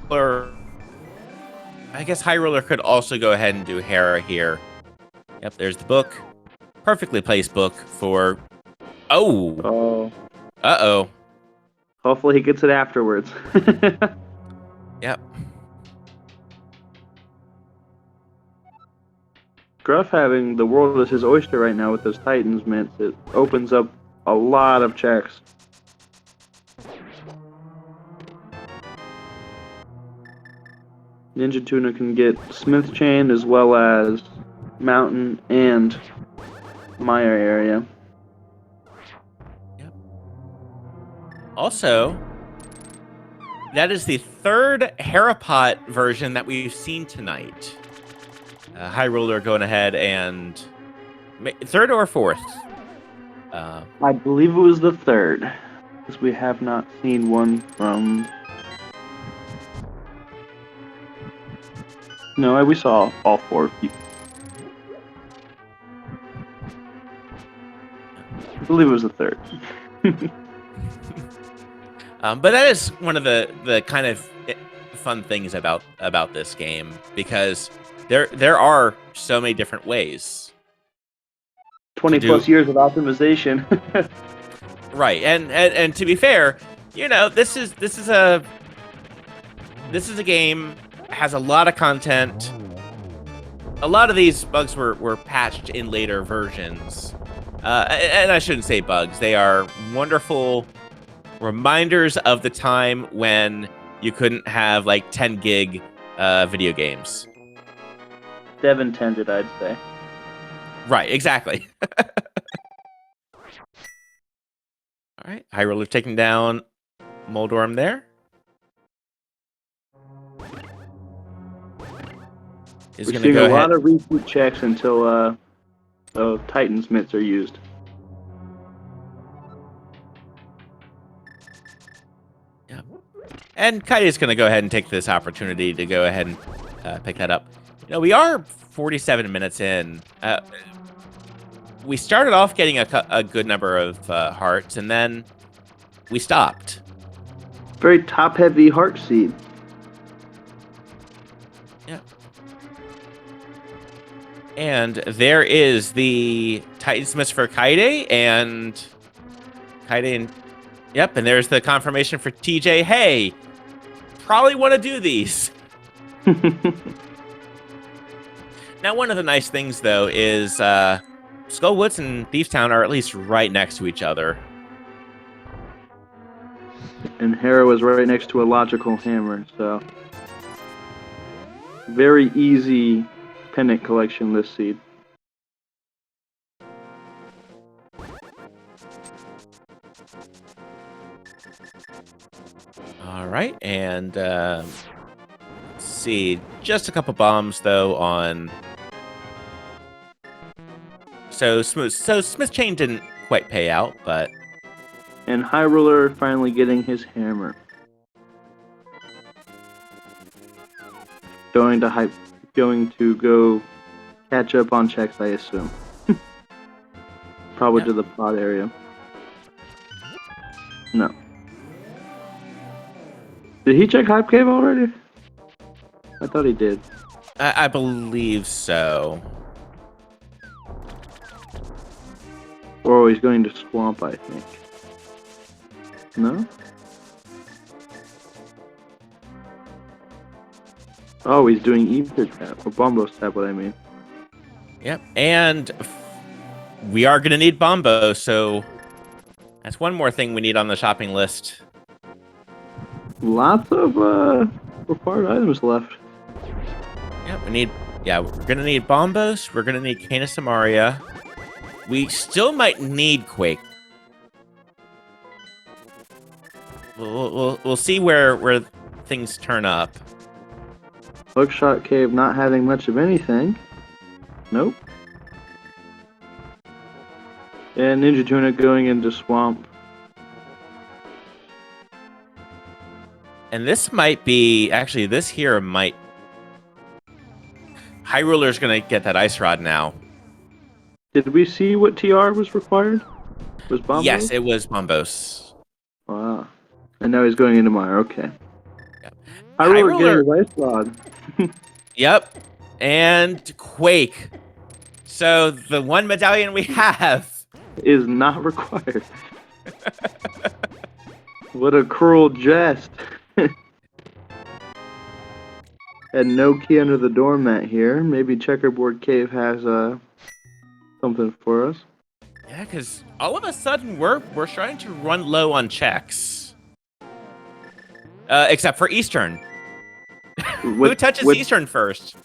Or I guess High Roller could also go ahead and do Hera here. Yep, there's the book. Perfectly placed book for... Oh! Oh. Uh-oh. Hopefully he gets it afterwards. Yep. Gruff having the world as his oyster right now with those Titans mints, it opens up a lot of checks. Ninja Tuna can get Smith Chain as well as Mountain and Maya area. Yep. Also, that is the third Harapot version that we've seen tonight. High Roller going ahead and... Third or fourth? I believe it was the third, because we have not seen one from... No, we saw all four people. I believe it was the third. But that is one of the kind of fun things about this game, because there are so many different ways. 20 plus years of optimization. Right, and to be fair, you know, this is a game, has a lot of content. A lot of these bugs were patched in later versions. And I shouldn't say bugs. They are wonderful reminders of the time when you couldn't have like 10 gig video games. Dev intended, I'd say. Right, exactly. All right, High Roller taking down Moldorm there. Is We're going to seeing go a ahead. lot of repeat checks until Titan's mitts are used. Yeah. And Kai's going to go ahead and take this opportunity to go ahead and pick that up. You know, we are 47 minutes in. We started off getting a good number of hearts, and then we stopped. Very top-heavy heart seed. Yeah. And there is the Titan Smiths for Kaide, and yep, and there's the confirmation for TJ. Hey, probably want to do these. Now, one of the nice things, though, is Skullwoods and Thiefstown are at least right next to each other. And Hera was right next to a logical hammer, so... Very easy pendant collection this seed. All right, and let's see, just a couple bombs though on. So Smith Chain didn't quite pay out, but. And High Ruler finally getting his hammer. Going to go catch up on checks, I assume. Probably to the pod area. No. Did he check Hype Cave already? I thought he did. I believe so. Or he's going to swamp, I think. No? Oh, he's doing ether tap, or bombos tap, what I mean. Yep, and we are going to need Bombo, so that's one more thing we need on the shopping list. Lots of required items left. Yep, we're going to need Bombos, we're going to need Canis Samaria. We still might need Quake. We'll see where things turn up. Hookshot Cave not having much of anything. Nope. And Ninja Tuna going into Swamp. And this might be... Actually, this here might... High Ruler's going to get that Ice Rod now. Did we see what TR was required? Was Bombos? Yes, it was Bombos. Wow. And now he's going into Mire, okay. Yep. High Ruler getting his Ice Rod. Yep. And Quake. So the one medallion we have is not required. What a cruel jest. And no key under the doormat here. Maybe Checkerboard Cave has something for us. Yeah, because all of a sudden we're starting to run low on checks. Except for Eastern. Who touches Eastern first?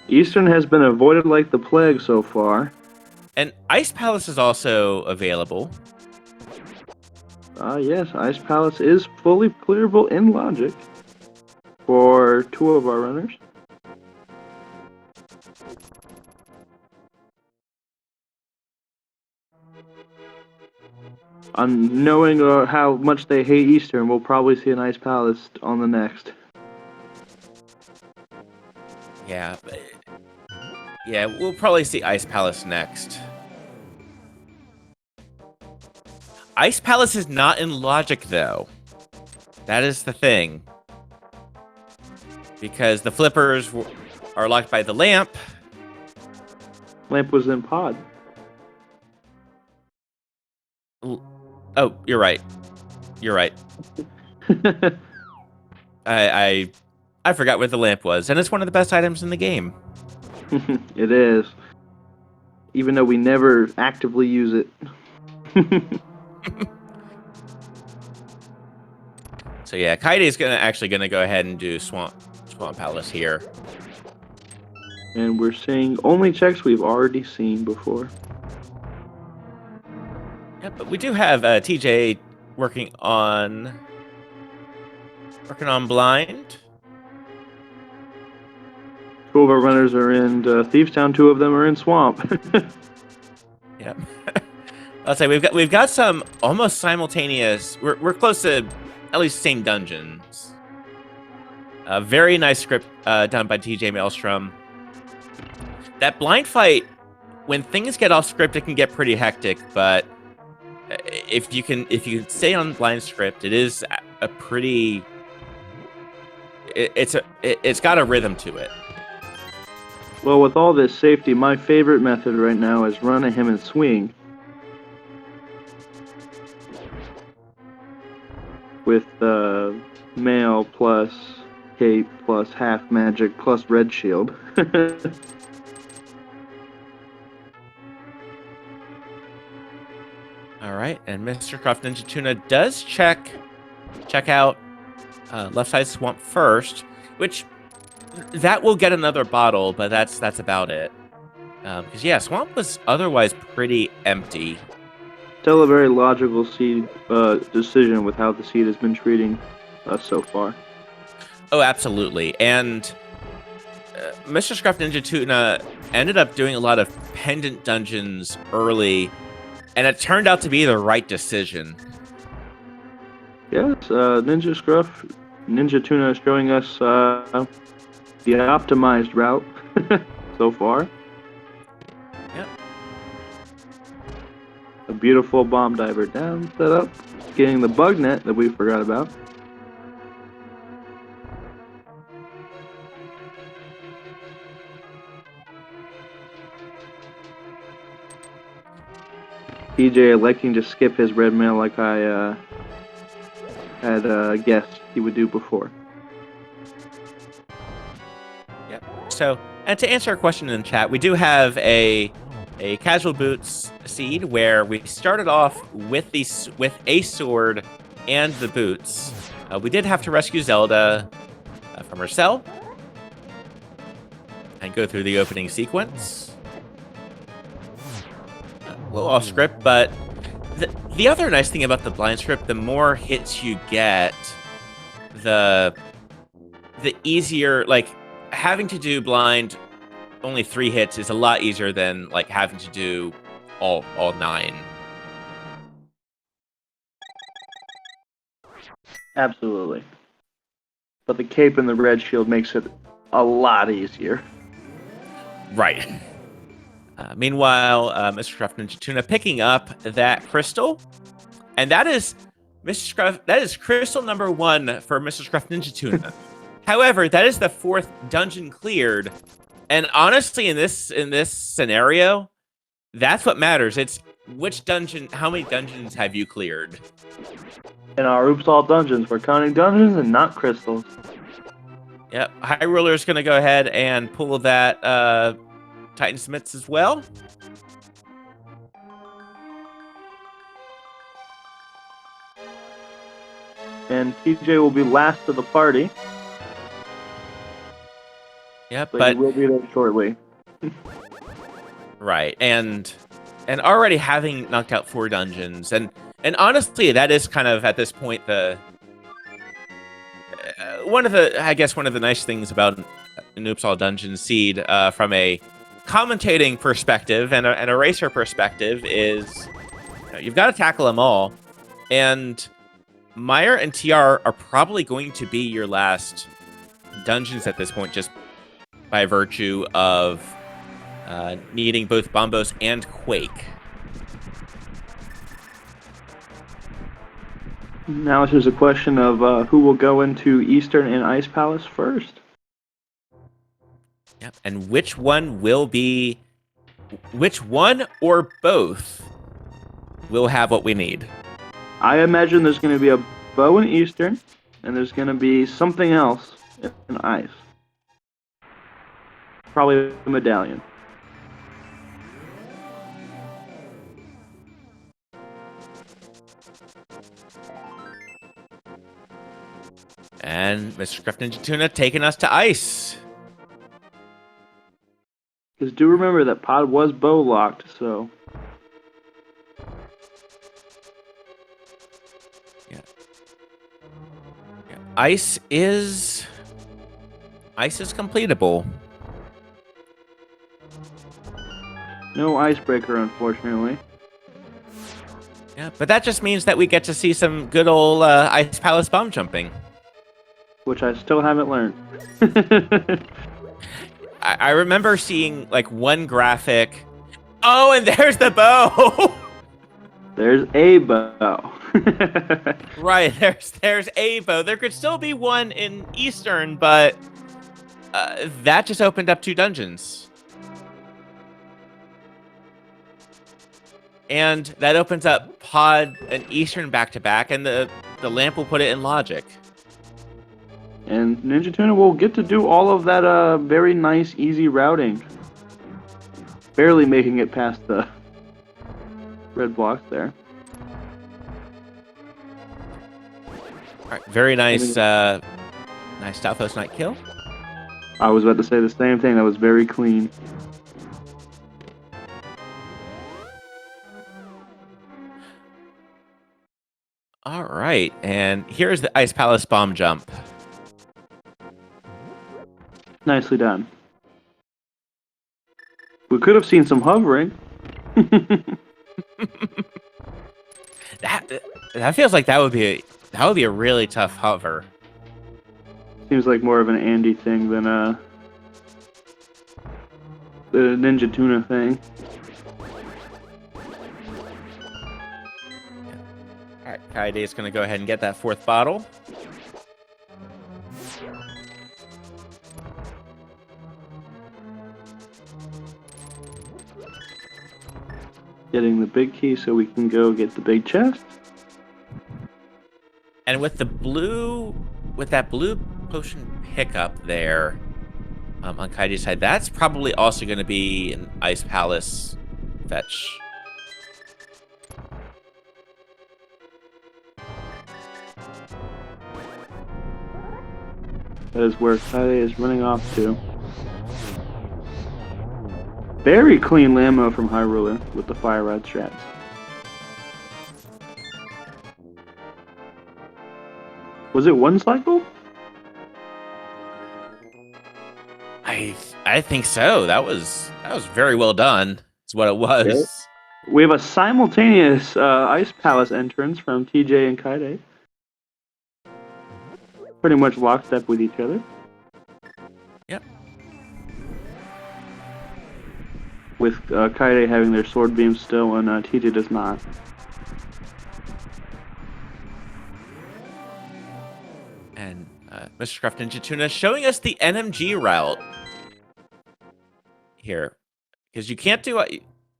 Eastern has been avoided like the plague so far. And Ice Palace is also available. Yes, Ice Palace is fully clearable in logic for 2 of our runners. Knowing how much they hate Eastern, we'll probably see an Ice Palace on the next. Yeah, we'll probably see Ice Palace next. Ice Palace is not in logic, though. That is the thing. Because the flippers are locked by the lamp. Lamp was in pod. Oh, you're right. You're right. I forgot where the lamp was, and it's one of the best items in the game. It is. Even though we never actively use it. So yeah, Kaide is actually gonna go ahead and do Swamp Palace here. And we're seeing only checks we've already seen before. Yeah, but we do have TJ working on blind. 2 of our runners are in Thieves Town, 2 of them are in Swamp. Yep. I'll say we've got some almost simultaneous. We're close to at least same dungeons. A very nice script done by TJ Maelstrom. That blind fight, when things get off script, it can get pretty hectic. But if you can stay on blind script, it is a pretty. It's got a rhythm to it. Well, with all this safety, my favorite method right now is run at him and swing. With mail plus cape plus half magic plus red shield. All right, and Mr. Croft Ninja Tuna does check out left side swamp first, which that will get another bottle, but that's about it. Because yeah, swamp was otherwise pretty empty. Still a very logical seed decision with how the seed has been treating us so far. Oh, absolutely. And Mr. Scruff Ninja Tuna ended up doing a lot of pendant dungeons early, and it turned out to be the right decision. Yes, Ninja Tuna is showing us the optimized route so far. Yep. A beautiful bomb diver down set up, getting the bug net that we forgot about. TJ electing to skip his red mail like I had guessed he would do before. Yep. So, and to answer a question in the chat, we do have a casual boots seed where we started off with a sword and the boots. We did have to rescue Zelda from her cell and go through the opening sequence. A little off script, but the other nice thing about the blind script, the more hits you get, the easier, like, having to do blind only 3 hits is a lot easier than like having to do all 9. Absolutely. But the cape and the red shield makes it a lot easier. Right. Meanwhile, Mr. Scruff Ninja Tuna picking up that crystal, and that is Mr. Scruff. That is crystal number 1 for Mr. Scruff Ninja Tuna. However, that is the 4th dungeon cleared, and honestly, in this scenario, that's what matters. It's which dungeon, how many dungeons have you cleared? In our Oops All Dungeons, we're counting dungeons and not crystals. Yep, High Roller's going to go ahead and pull that Titan Smiths as well. And TJ will be last of the party. Yep, but he will be there shortly. Right, and already having knocked out 4 dungeons, and honestly, that is kind of at this point the one of the nice things about an Oops All Dungeons seed from a commentating perspective and a racer perspective is you've got to tackle them all, and Meyer and TR are probably going to be your last dungeons at this point, just by virtue of needing both Bombos and Quake. Now it's just a question of who will go into Eastern and Ice Palace first. Yep, and which one or both will have what we need? I imagine there's going to be a bow in Eastern, and there's going to be something else in Ice. Probably a medallion. And Mr. Scruff Ninja Tuna taking us to Ice. Because do remember that Pod was bow locked, so... Yeah. Ice is completable. No icebreaker, unfortunately. Yeah, but that just means that we get to see some good old Ice Palace bomb jumping. Which I still haven't learned. I remember seeing like one graphic. Oh, and there's the bow. There's a bow. Right, there's a bow. There could still be one in Eastern, but that just opened up 2 dungeons. And that opens up Pod and Eastern back-to-back, and the lamp will put it in Logic. And Ninja Tuna will get to do all of that very nice, easy routing. Barely making it past the red blocks there. All right, very nice, nice Stalfos Knight kill. I was about to say the same thing. That was very clean. All right, and here's the Ice Palace bomb jump. Nicely done. We could have seen some hovering. That feels like that would be a really tough hover. Seems like more of an Andy thing than the Ninja Tuna thing. All right, Kaide is going to go ahead and get that 4th bottle. Getting the big key so we can go get the big chest. And with that blue potion pickup there on Kaidi's side, that's probably also going to be an Ice Palace fetch. That is where Kaide is running off to. Very clean Lammo from High Ruler with the Fire Rod strats. Was it one cycle? I think so. That was very well done. Is what it was. Okay. We have a simultaneous Ice Palace entrance from TJ and Kaide. Pretty much lockstep with each other. Yep. With Kaide having their sword beam still, and TJ does not. And Mr. Craft Ninja Tuna showing us the NMG route here, because you can't do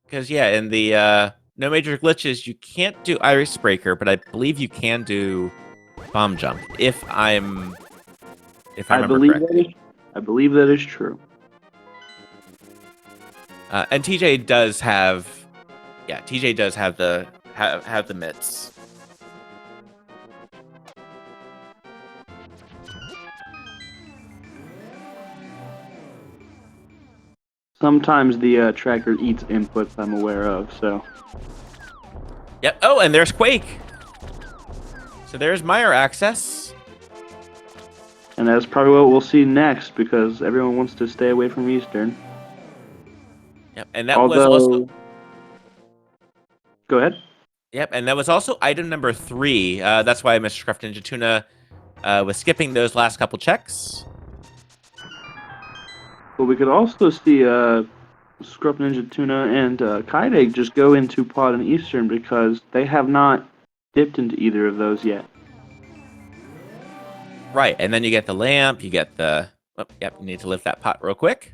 because yeah, in the no major glitches you can't do Iris Breaker, but I believe you can do Bomb Jump if I remember correctly. I believe that is true. And TJ does have, TJ does have the have the mitts. Sometimes the tracker eats inputs I'm aware of, so. Yep. Oh, and there's Quake. So there's Meyer access. And that's probably what we'll see next, because everyone wants to stay away from Eastern. Yep, and that was also... Go ahead. Yep, and that was also item number 3. That's why Mr. Craft Ninja Tuna was skipping those last couple checks. But we could also see Scruff Ninja Tuna and Kaide just go into Pod and Eastern, because they have not dipped into either of those yet. Right, and then you get the lamp, you get the... Oh, yep, you need to lift that pot real quick.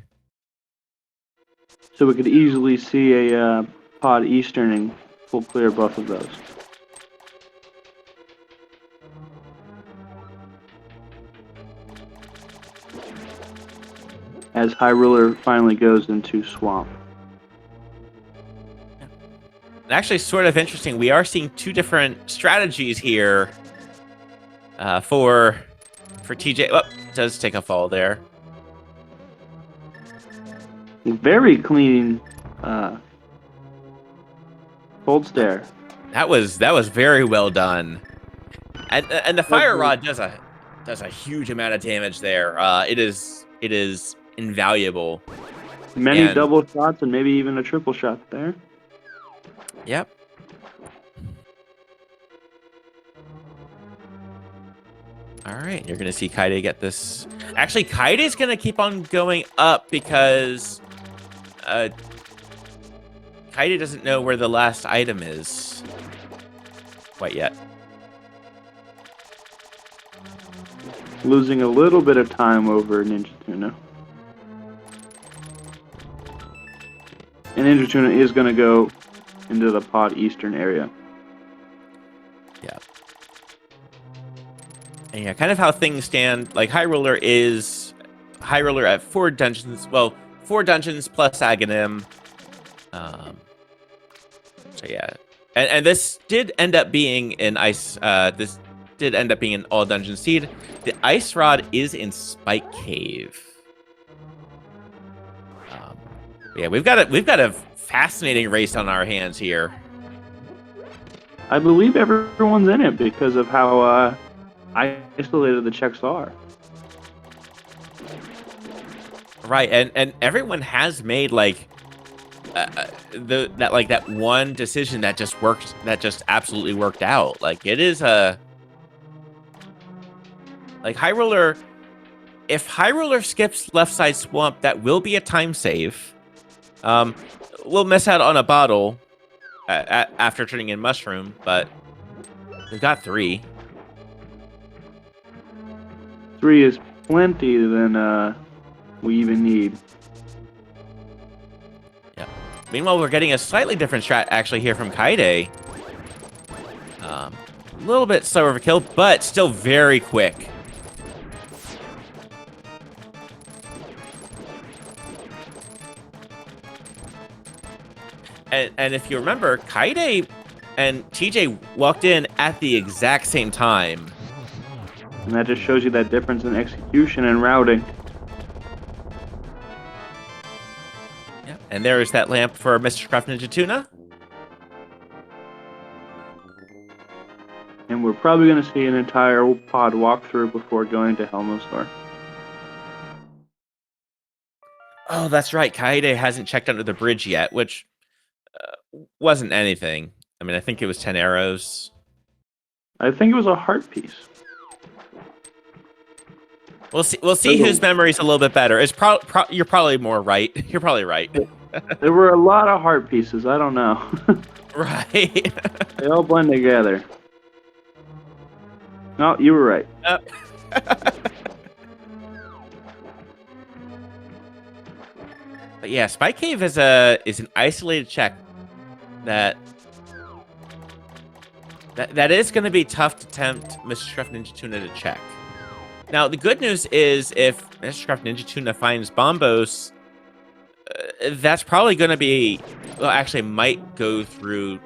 So we could easily see a Pod Easterning full clear both of those. As High Ruler finally goes into Swamp. And actually, sort of interesting, we are seeing 2 different strategies here for TJ. Oh, does take a fall there. Very clean cold stare. That was very well done. And the fire rod does a huge amount of damage there. It is invaluable. Many double shots and maybe even a triple shot there. Yep. All right, you're going to see Kaide get this. Actually, Kaide's going to keep on going up because Kaide doesn't know where the last item is quite yet. Losing a little bit of time over Ninja Tuna. And Ninja Tuna is going to go into the Pod Eastern area. Yeah. And yeah, kind of how things stand. Like High Ruler at 4 dungeons. Well, 4 dungeons plus Aghanim. So yeah, and this did end up being an ice. This did end up being an all dungeon seed. The ice rod is in Spike Cave. Yeah, we've got a fascinating race on our hands here. I believe everyone's in it because of how isolated the checks are. Right, and everyone has made like that one decision that just worked, that just absolutely worked out. Like it is like High Ruler. If High Ruler skips left side swamp, that will be a time save. We'll miss out on a bottle after turning in mushroom, but we've got 3. 3 is plenty than we even need. Yep. Meanwhile, we're getting a slightly different strat actually here from Kaide. A little bit slower of a kill, but still very quick. And if you remember, Kaide and TJ walked in at the exact same time. And that just shows you that difference in execution and routing. Yeah. And there is that lamp for Mr. Craft Ninja Tuna. And we're probably going to see an entire pod walkthrough before going to Helmosaur. Oh, that's right. Kaide hasn't checked under the bridge yet, which wasn't anything. I mean, I think it was 10 arrows. I think it was a heart piece. We'll see whose memory's a little bit better. It's you're probably more right. You're probably right. There were a lot of heart pieces. I don't know. Right. They all blend together. No, you were right. But yeah, Spike Cave is an isolated check that is going to be tough to tempt Mr. Craft Ninja Tuna to check. Now, the good news is if Mr. Craft Ninja Tuna finds Bombos, that's probably going to be... Well, actually, might go through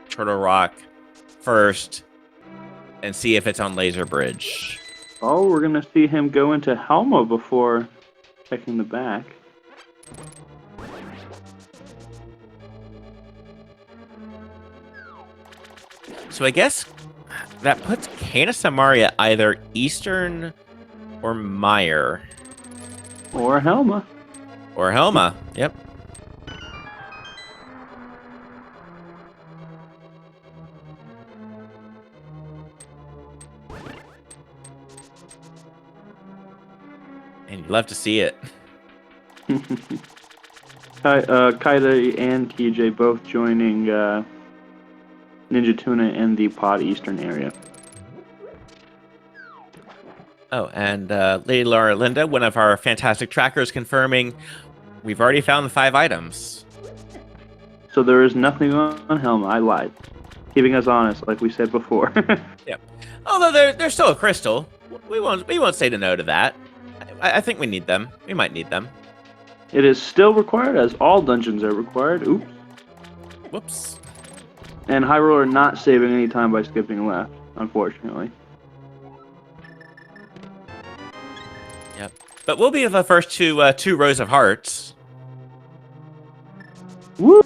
Turtle Rock first and see if it's on Laser Bridge. Oh, we're going to see him go into Helma before checking the back. So I guess that puts Kana Samaria either Eastern or Meyer. Or Helma. Or Helma, yep. And you'd love to see it. Kaide and TJ both joining Ninja Tuna in the Pod Eastern area. Oh, and Lady Laura Linda, one of our fantastic trackers, confirming we've already found the 5 items. So there is nothing on Helma. I lied. Keeping us honest, like we said before. Yep. Although there's still a crystal. We won't say no to that. I think we need them. We might need them. It is still required, as all dungeons are required. Oops. Whoops. And Hyrule are not saving any time by skipping left, unfortunately. Yep. But we'll be the first two rows of hearts. Woo!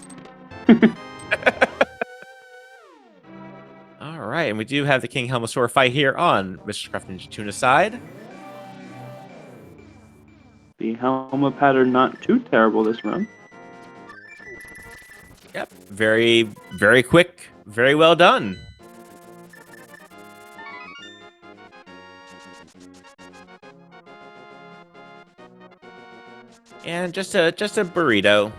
All right, and we do have the King Helmosaur fight here on Mr. Craft Ninja Tuna's side. The Helma pattern not too terrible this run. Yep. Very, very quick. Very well done. And just a burrito.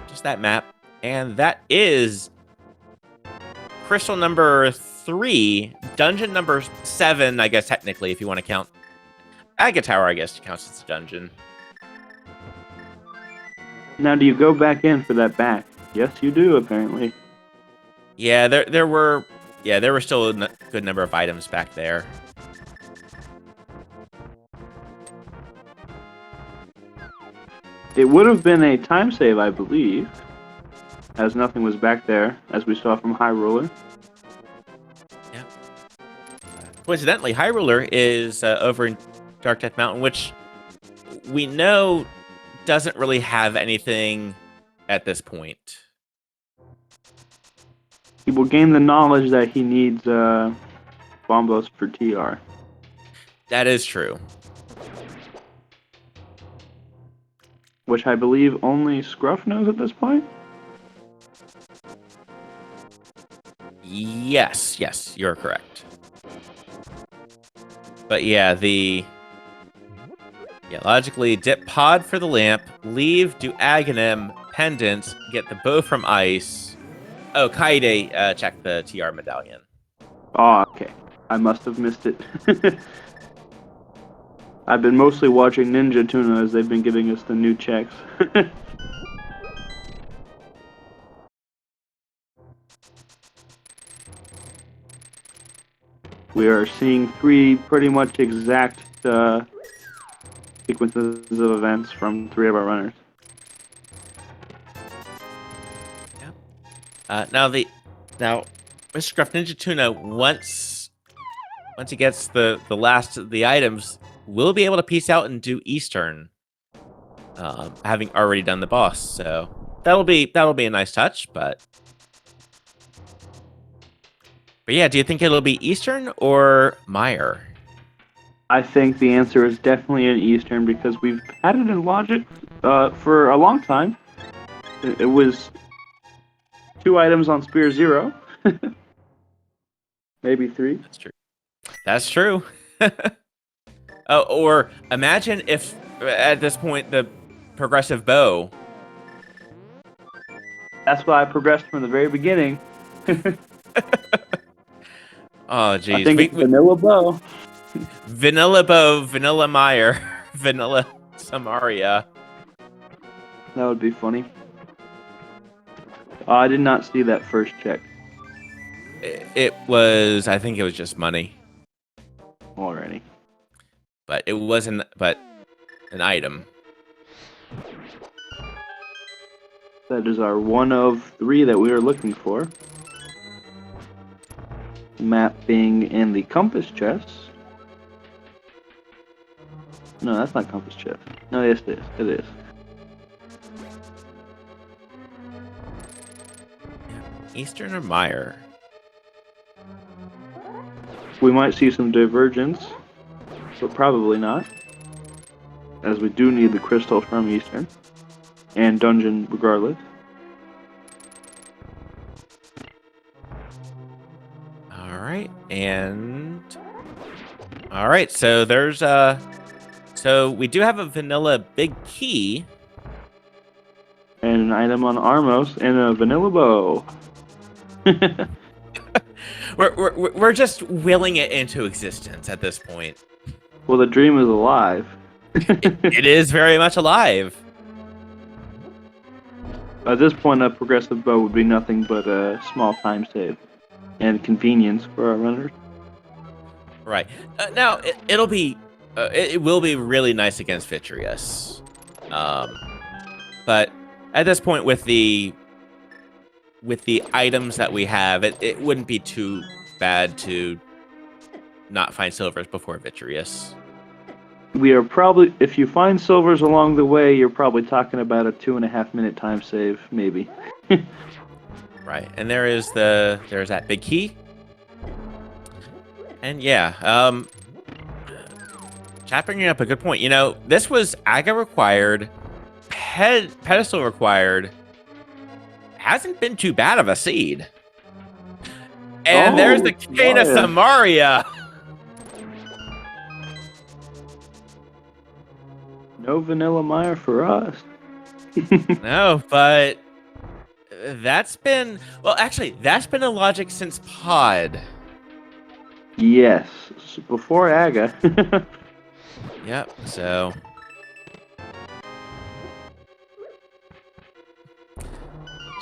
Just that map. And that is crystal number 3, dungeon number 7, I guess technically, if you want to count. Agate Tower, I guess, counts as a dungeon. Now, do you go back in for that back? Yes, you do, apparently. Yeah, there were still a good number of items back there. It would have been a time save, I believe, as nothing was back there, as we saw from Hyrule. Yeah. Coincidentally, Hyrule is over in Dark Death Mountain, which we know doesn't really have anything at this point. He will gain the knowledge that he needs Bombos for TR. That is true. Which I believe only Scruff knows at this point? Yes, you're correct. But yeah, logically, dip Pod for the lamp, leave, do Aghanim, Pendant, get the bow from Ice. Oh, Kaide, check the TR medallion. Oh, okay. I must have missed it. I've been mostly watching Ninja Tuna as they've been giving us the new checks. We are seeing 3 pretty much exact sequences of events from 3 of our runners. Now, Mr. Gruff Ninja Tuna, once he gets the last of the items, will be able to peace out and do Eastern, having already done the boss. So that'll be a nice touch. But yeah, do you think it'll be Eastern or Meyer? I think the answer is definitely an Eastern because we've had it in Logic for a long time. It was 2 items on Spear 0. Maybe 3. That's true. That's true. Oh, or imagine if at this point the progressive bow. That's why I progressed from the very beginning. Oh, geez. I think it's Vanilla Bow. Vanilla Bow, Vanilla Meyer, Vanilla Samaria. That would be funny. I did not see that first check. I think it was just money. Already. But it wasn't, but an item. That is our 1 of 3 that we are looking for. Map being in the compass chest. No, that's not compass chest. No, yes, it is. It is. Eastern or Meyer? We might see some divergence, but probably not. As we do need the crystal from Eastern. And dungeon regardless. Alright, and... Alright, so there's so we do have a vanilla big key. And an item on Armos and a vanilla bow. we're just willing it into existence at this point. Well, the dream is alive. It is very much alive. At this point, a progressive bow would be nothing but a small time save and convenience for our runners. Right. Now, it will be really nice against Vitreous. But at this point, with the items that we have, it wouldn't be too bad to not find silvers before Vitreous. We are probably, if you find silvers along the way, you're probably talking about a 2.5-minute time save, maybe. Right, and there's that big key. And yeah, chat bringing up a good point. You know, this was Aga required, pedestal required. Hasn't been too bad of a seed. And there's the Cane of Samaria. No vanilla Meyer for us. No, but that's been a logic since Pod. Yes, before Aga. Yep, so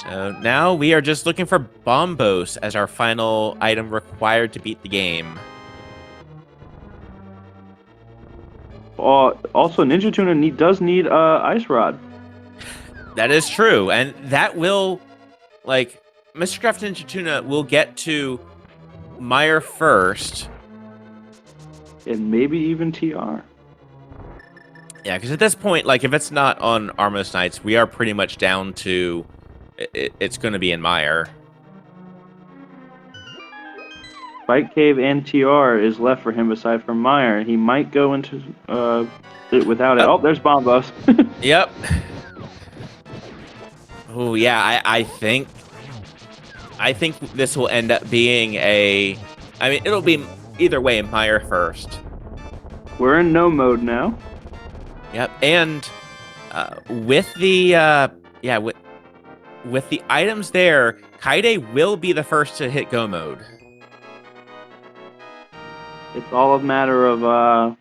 now we are just looking for Bombos as our final item required to beat the game. Also, Ninja Tuna does need Ice Rod. That is true, and that will, like, Mr. Craft Ninja Tuna will get to Meyer first. And maybe even TR. Yeah, because at this point, like, if it's not on Armos Knights, we are pretty much down to... It's going to be in Meyer. Spike Cave and TR is left for him aside from Meyer. He might go into it without it. Oh, there's Bombos. Yep. Oh, yeah, I think this will end up being a... I mean, it'll be either way Meyer first. We're in no mode now. Yep, and with the... with the items there, Kaide will be the first to hit go mode. It's all a matter of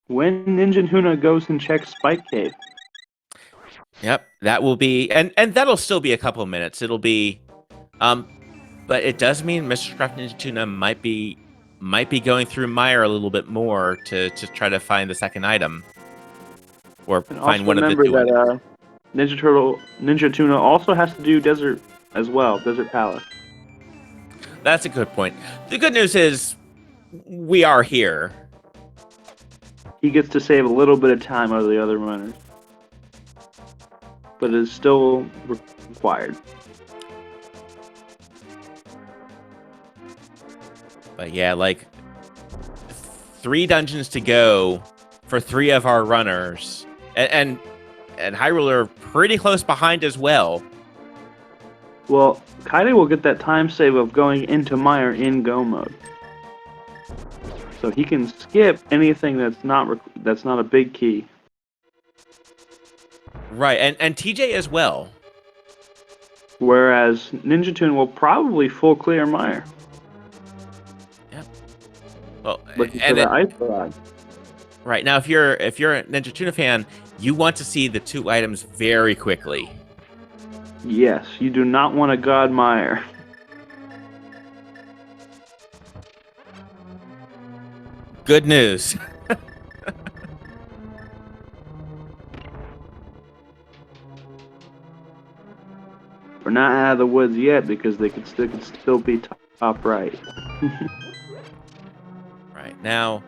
when Ninja Tuna goes and checks Spike Cave. Yep, that will be, and that'll still be a couple of minutes. It'll be, but it does mean Mr. Craft Ninja Tuna might be might be going through Mire a little bit more to try to find the second item. Or And find also one of the remember two items. that Ninja Tuna also has to do desert as well, Desert Palace. That's a good point. The good news is we are here. He gets to save a little bit of time out of the other runners. But it's still required. But yeah, like 3 dungeons to go for 3 of our runners. And Hyrule are pretty close behind as well. Well, Kaide will get that time save of going into Mire in Go mode. So he can skip anything that's not a big key. Right, and TJ as well. Whereas Ninja Tune will probably full clear Mire. Yep. Well, Looking for the ice rod. Right, now if you're a Ninja Tuna fan, you want to see the 2 items very quickly. Yes, you do not want a God Mire. Good news. We're not out of the woods yet because they could still be top right. Right, now...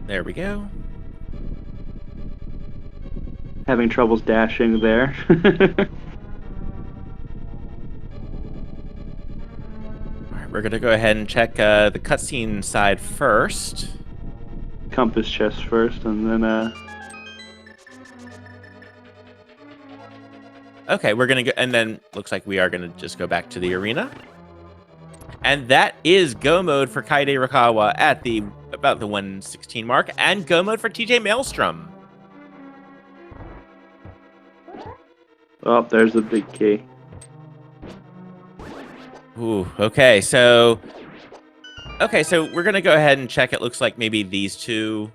There we go. Having troubles dashing there. Alright, we're gonna go ahead and check the cutscene side first. Compass chest first, and then Okay, we're gonna go, and then looks like we are gonna just go back to the arena. And that is Go mode for Kaide Rikawa at about the 116 mark, and Go mode for TJ Maelstrom. oh, there's the big key. Ooh, okay, so we're gonna go ahead and check. It looks like maybe these 2.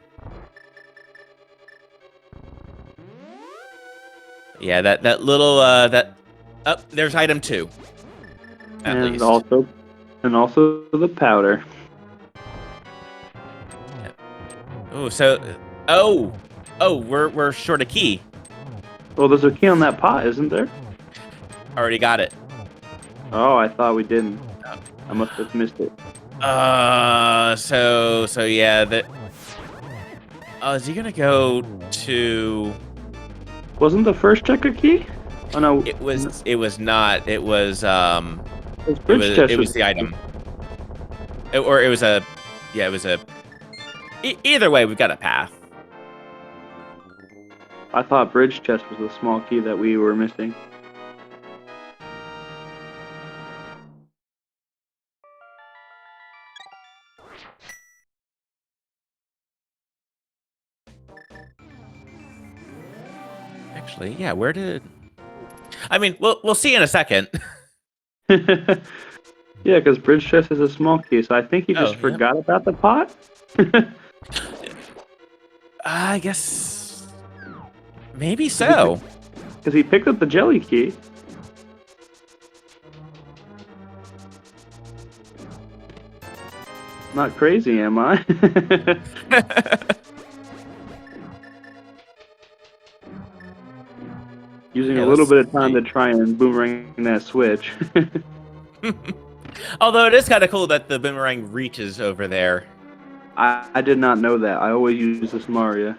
Yeah, that little there's item 2. At and least. also the powder. Oh, so we're short a key. Well, there's a key on that pot, isn't there? Already got it. Oh, I thought we didn't. I must have missed it. So yeah, that. Oh, is he gonna go to? Wasn't the first check a key? Oh no. It was not. It was Bridge it was the item. It was a. Yeah, it was a. Either way, we've got a path. I thought bridge chest was the small key that we were missing. Actually, yeah. Where did? I mean, we'll see in a second. Yeah, because bridge chest is a small key, so I think he just forgot about the pot. I guess maybe so. Because he picked up the jelly key. Not crazy, am I? Using a little bit of time to try and boomerang that switch. Although it is kind of cool that the boomerang reaches over there. I did not know that. I always use this Mario.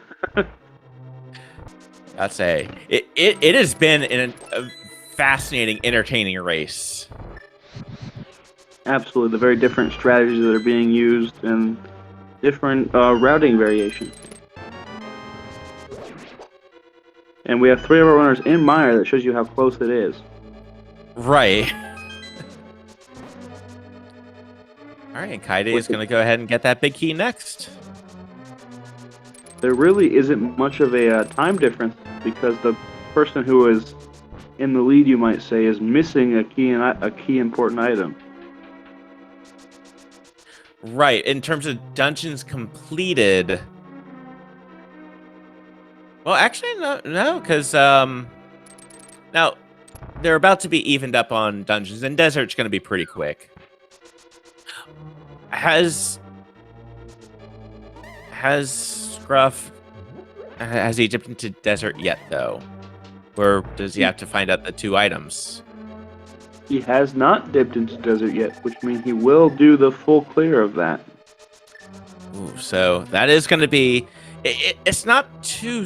I'd say it has been a fascinating, entertaining race. Absolutely, the very different strategies that are being used and different routing variations. And we have 3 of our runners in Mire that shows you how close it is. Right. All right, and Kaide is going to go ahead and get that big key next. There really isn't much of a time difference because the person who is in the lead, you might say, is missing a key important item. Right. In terms of dungeons completed. Well, actually, no, because now they're about to be evened up on dungeons, and desert's going to be pretty quick. Has Scruff has he dipped into desert yet though, or does he have to find out the 2 items? He has not dipped into desert yet, which means he will do the full clear of that. Ooh, so that is going to be. It's not too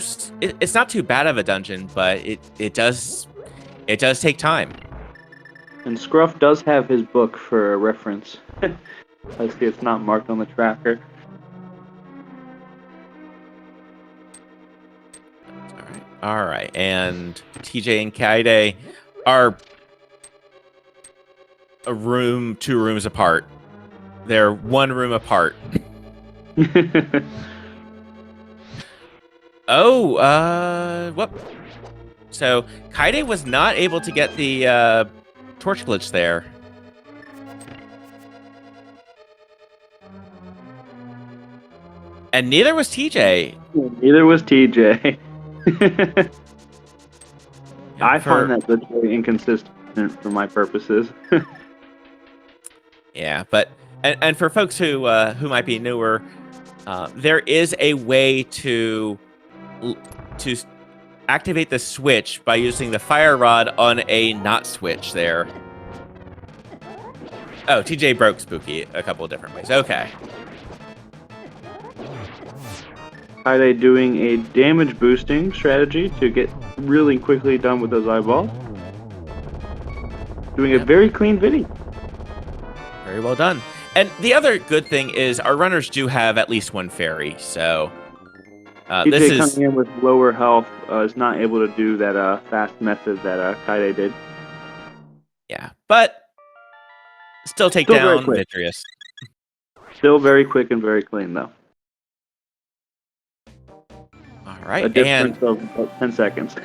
bad of a dungeon, but it does take time. And Scruff does have his book for a reference. I see it's not marked on the tracker. All right, and TJ and Kaide are 2 rooms apart. They're 1 room apart. Oh, whoop. So Kaide was not able to get the torch glitch there. And neither was TJ. Neither was TJ. I find that glitch very inconsistent for my purposes. Yeah, but and for folks who might be newer, there is a way to activate the switch by using the fire rod on a not switch there. Oh, TJ broke Spooky a couple of different ways. Okay. Kaide doing a damage boosting strategy to get really quickly done with those eyeballs. Doing a very clean video. Very well done. And the other good thing is our runners do have at least 1 fairy, so this TJ is coming in with lower health is not able to do that fast method that Kaide did. Yeah, but still take down Vitreous. Still very quick and very clean though. All right, a difference of about 10 seconds.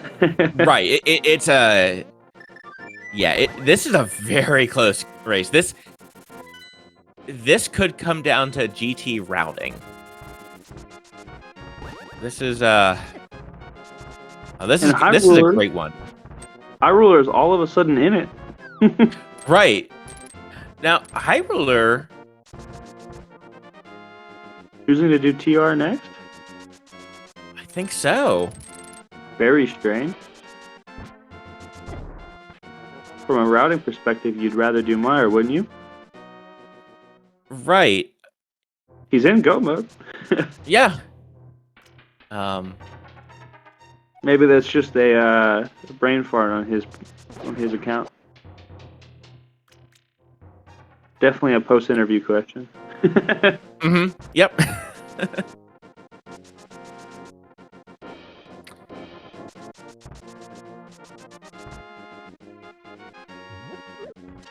Right, it's a this is a very close race. This could come down to GT routing. This is this is a great one. High Ruler is all of a sudden in it. Right. Now, High Ruler choosing to do TR next? I think so. Very strange. From a routing perspective, you'd rather do Meyer, wouldn't you? Right. He's in go mode. Yeah. Maybe that's just a brain fart on his account. Definitely a post-interview question. Mm-hmm. Yep.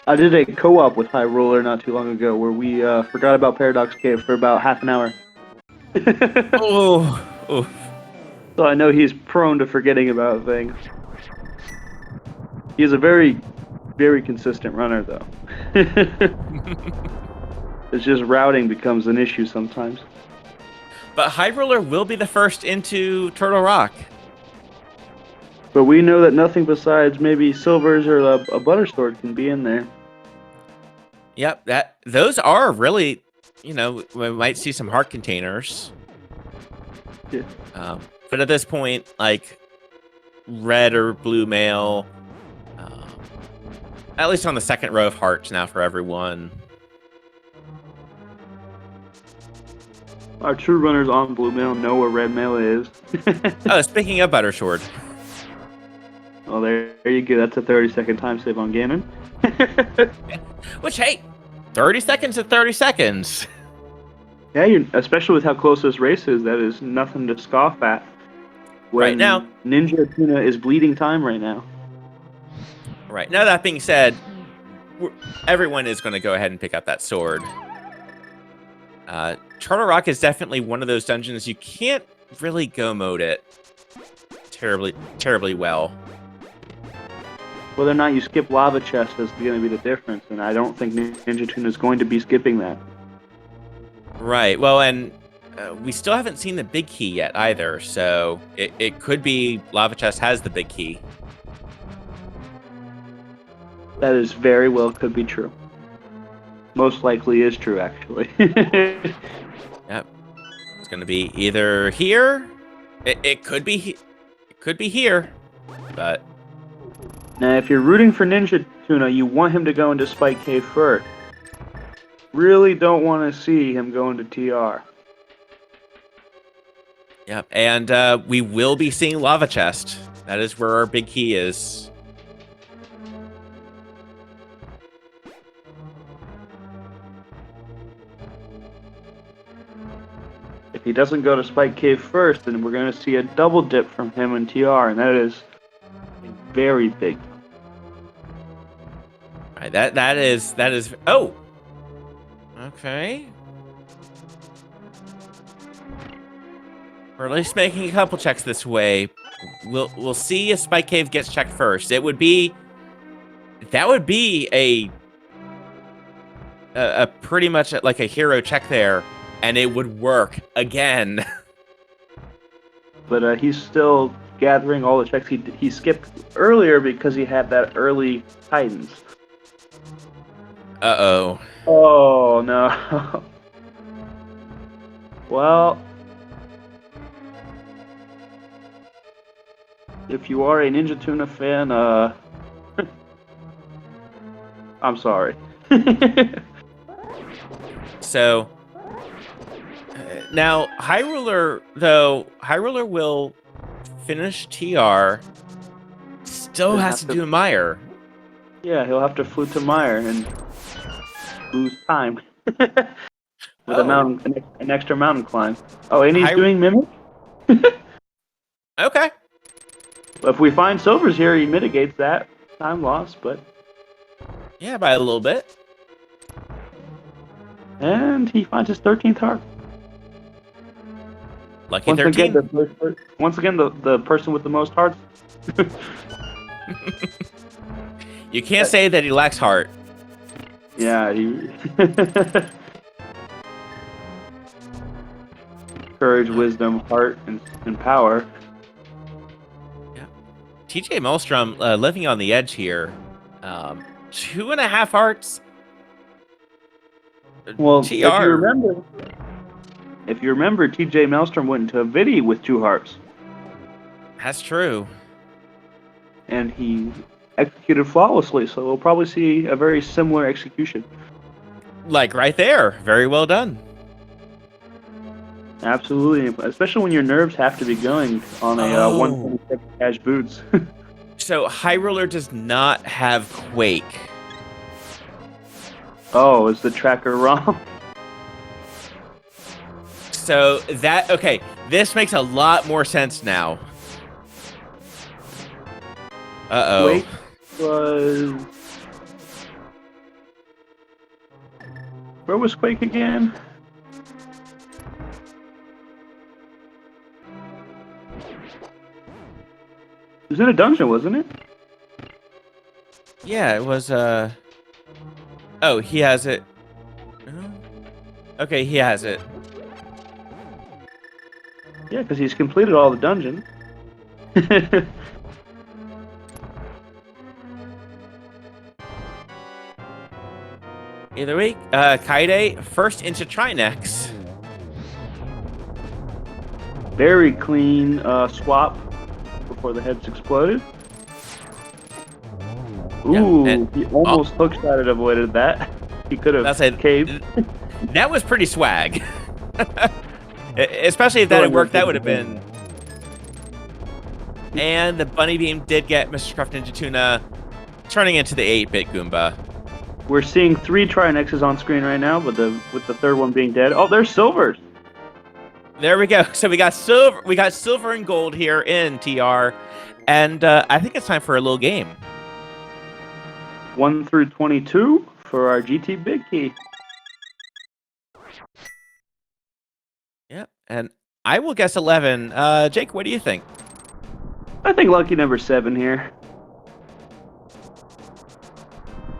I did a co-op with High Roller not too long ago where we forgot about Paradox Cave for about half an hour. Oh. So I know he's prone to forgetting about things. He's a very, very consistent runner, though. It's just routing becomes an issue sometimes. But High Roller will be the first into Turtle Rock. But we know that nothing besides maybe Silvers or a Butter Sword can be in there. Yep, those are really, we might see some heart containers. Yeah. But at this point, like red or blue mail, at least on the second row of hearts now for everyone. Our true runners on blue mail know where red mail is. Oh, speaking of Butter Sword. Oh, there you go. That's a 30-second time save on Ganon. Which, hey, 30 seconds to 30 seconds. Yeah, especially with how close this race is, that is nothing to scoff at. Right now, Ninja Tuna is bleeding time right now. Right. Now, that being said, everyone is going to go ahead and pick up that sword. Turtle Rock is definitely one of those dungeons you can't really go mode it terribly well. Whether or not you skip Lava Chest is going to be the difference, and I don't think Ninja Tuna is going to be skipping that. Right. Well, and we still haven't seen the big key yet either, so it could be Lava Chest has the big key. That is very well could be true. Most likely is true, actually. Yep. It's going to be either here. It could be. It could be here, but Now, if you're rooting for Ninja Tuna, you want him to go into Spike Cave first. Really don't want to see him go into TR. yep. And we will be seeing Lava Chest. That is where our big key is. If he doesn't go to Spike Cave first, then we're going to see a double dip from him in TR, and that is very big. All right, that is. Oh. Okay. We're at least making a couple checks this way. We'll see if Spike Cave gets checked first. That would be a pretty much like a hero check there, and it would work again. But he's still gathering all the checks he skipped earlier because he had that early Titans. Uh-oh. Oh, no. Well, if you are a Ninja Tuna fan, I'm sorry. So, now, Hyrule will finish TR, still has to do Mire. Yeah, he'll have to flute to Mire and lose time. With an extra mountain climb. Oh, and he's doing Mimic? Okay. If we find silvers here, he mitigates that time loss, but... Yeah, by a little bit. And he finds his 13th heart. Lucky 13. Once again, the person with the most hearts. You can't say that he lacks heart. Yeah, he... Courage, wisdom, heart, and power. Yeah. TJ Maelstrom living on the edge here. 2.5 hearts. Well, TR. if you remember, TJ Maelstrom went into a Vidi with 2 hearts. That's true. And he executed flawlessly, so we'll probably see a very similar execution. Like right there. Very well done. Absolutely, especially when your nerves have to be going on a 126 cash boots. So Hyruler does not have Quake. Oh, is the tracker wrong? So that, okay, this makes a lot more sense now. Uh-oh. Quake was... Where was Quake again? It was in a dungeon, wasn't it? Yeah, it was, Oh, he has it. Okay, he has it. Yeah, because he's completed all the dungeons. Either way, Kaide first into Trinex. Very clean swap before the heads exploded. Ooh, Yeah, he almost hookshot it, avoided that. He could have caved. That was pretty swag. Especially if that had worked, that would have been... And the Bunny Beam did get Mr. Scruff Ninja Tuna turning into the 8-bit Goomba. We're seeing 3 Trinexes on screen right now, but with the third one being dead. Oh, there's silvers! There we go. So we got silver and gold here in TR. And I think it's time for a little game. 1 through 22 for our GT Big Key. Yep, and I will guess 11. Jake, what do you think? I think lucky number 7 here.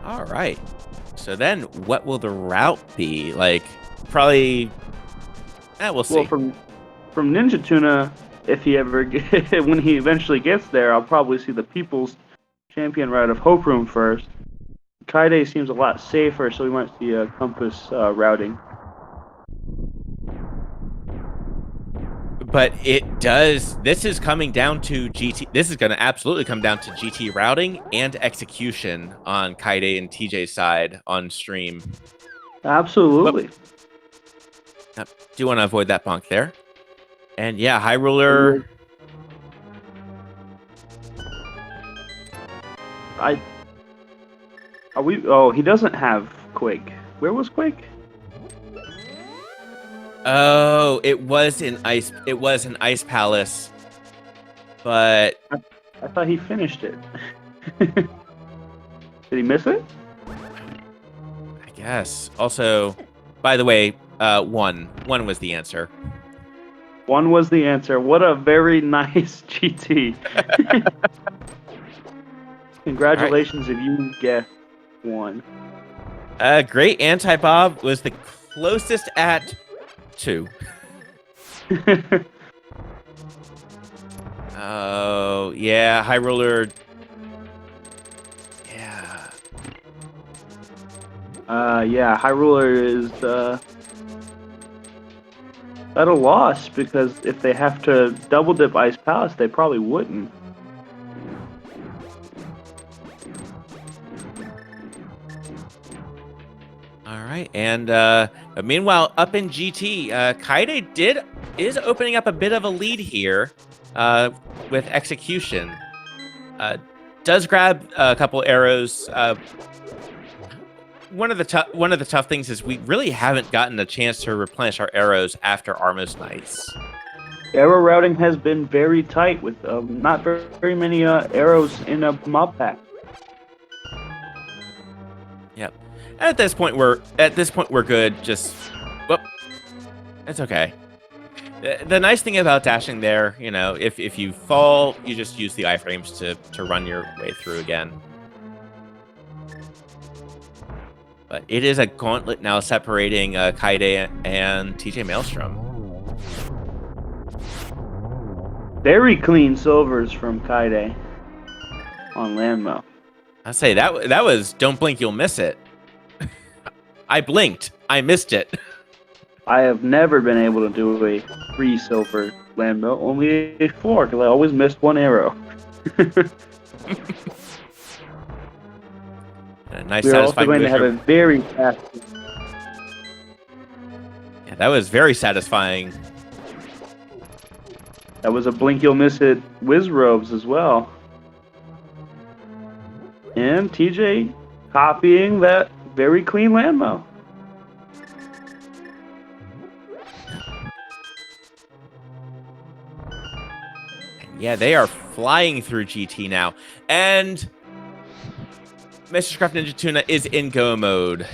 All right. So then, what will the route be? Like, probably... we'll see. Well, from Ninja Tuna, if he ever when he eventually gets there, I'll probably see the People's Champion route of Hope Room first. Kaide seems a lot safer, so we might see compass routing. But it does. This is coming down to GT. This is going to absolutely come down to GT routing and execution on Kaide and TJ's side on stream. Absolutely. Do want to avoid that bonk there. And yeah, High Ruler. Oh, he doesn't have Quake. Where was Quake? Oh, it was in Ice. It was an Ice Palace, but I thought he finished it. Did he miss it? I guess. Also, by the way, one was the answer. One was the answer. What a very nice GT. Congratulations if you get one. Great Anti-Bob was the closest at 2. Oh, yeah, High Roller. Yeah. Yeah, High Ruler is at a loss because if they have to double dip Ice Palace, they probably wouldn't. All right, and but meanwhile, up in GT, Kaide is opening up a bit of a lead here with execution. Does grab a couple arrows. One of the tough things is we really haven't gotten a chance to replenish our arrows after Armos Knights. Arrow routing has been very tight with not very many arrows in a mob pack. Yep. At this point we're good. Just whoop. It's okay. The nice thing about dashing there, you know, if you fall, you just use the iframes to run your way through again. But it is a gauntlet now separating Kaide and TJ Maelstrom. Very clean silvers from Kaide on Landmo. I say that was don't blink, you'll miss it. I blinked, I missed it. I have never been able to do a 3 silver Landmo, only a 4 because I always missed one arrow. A nice, We're also satisfying going to have a very fast. Yeah, that was very satisfying. That was a blink you'll miss it Whiz Robes as well. And TJ copying that very clean Landmo. Yeah, they are flying through GT now. And Mr. Scruff Ninja Tuna is in go mode.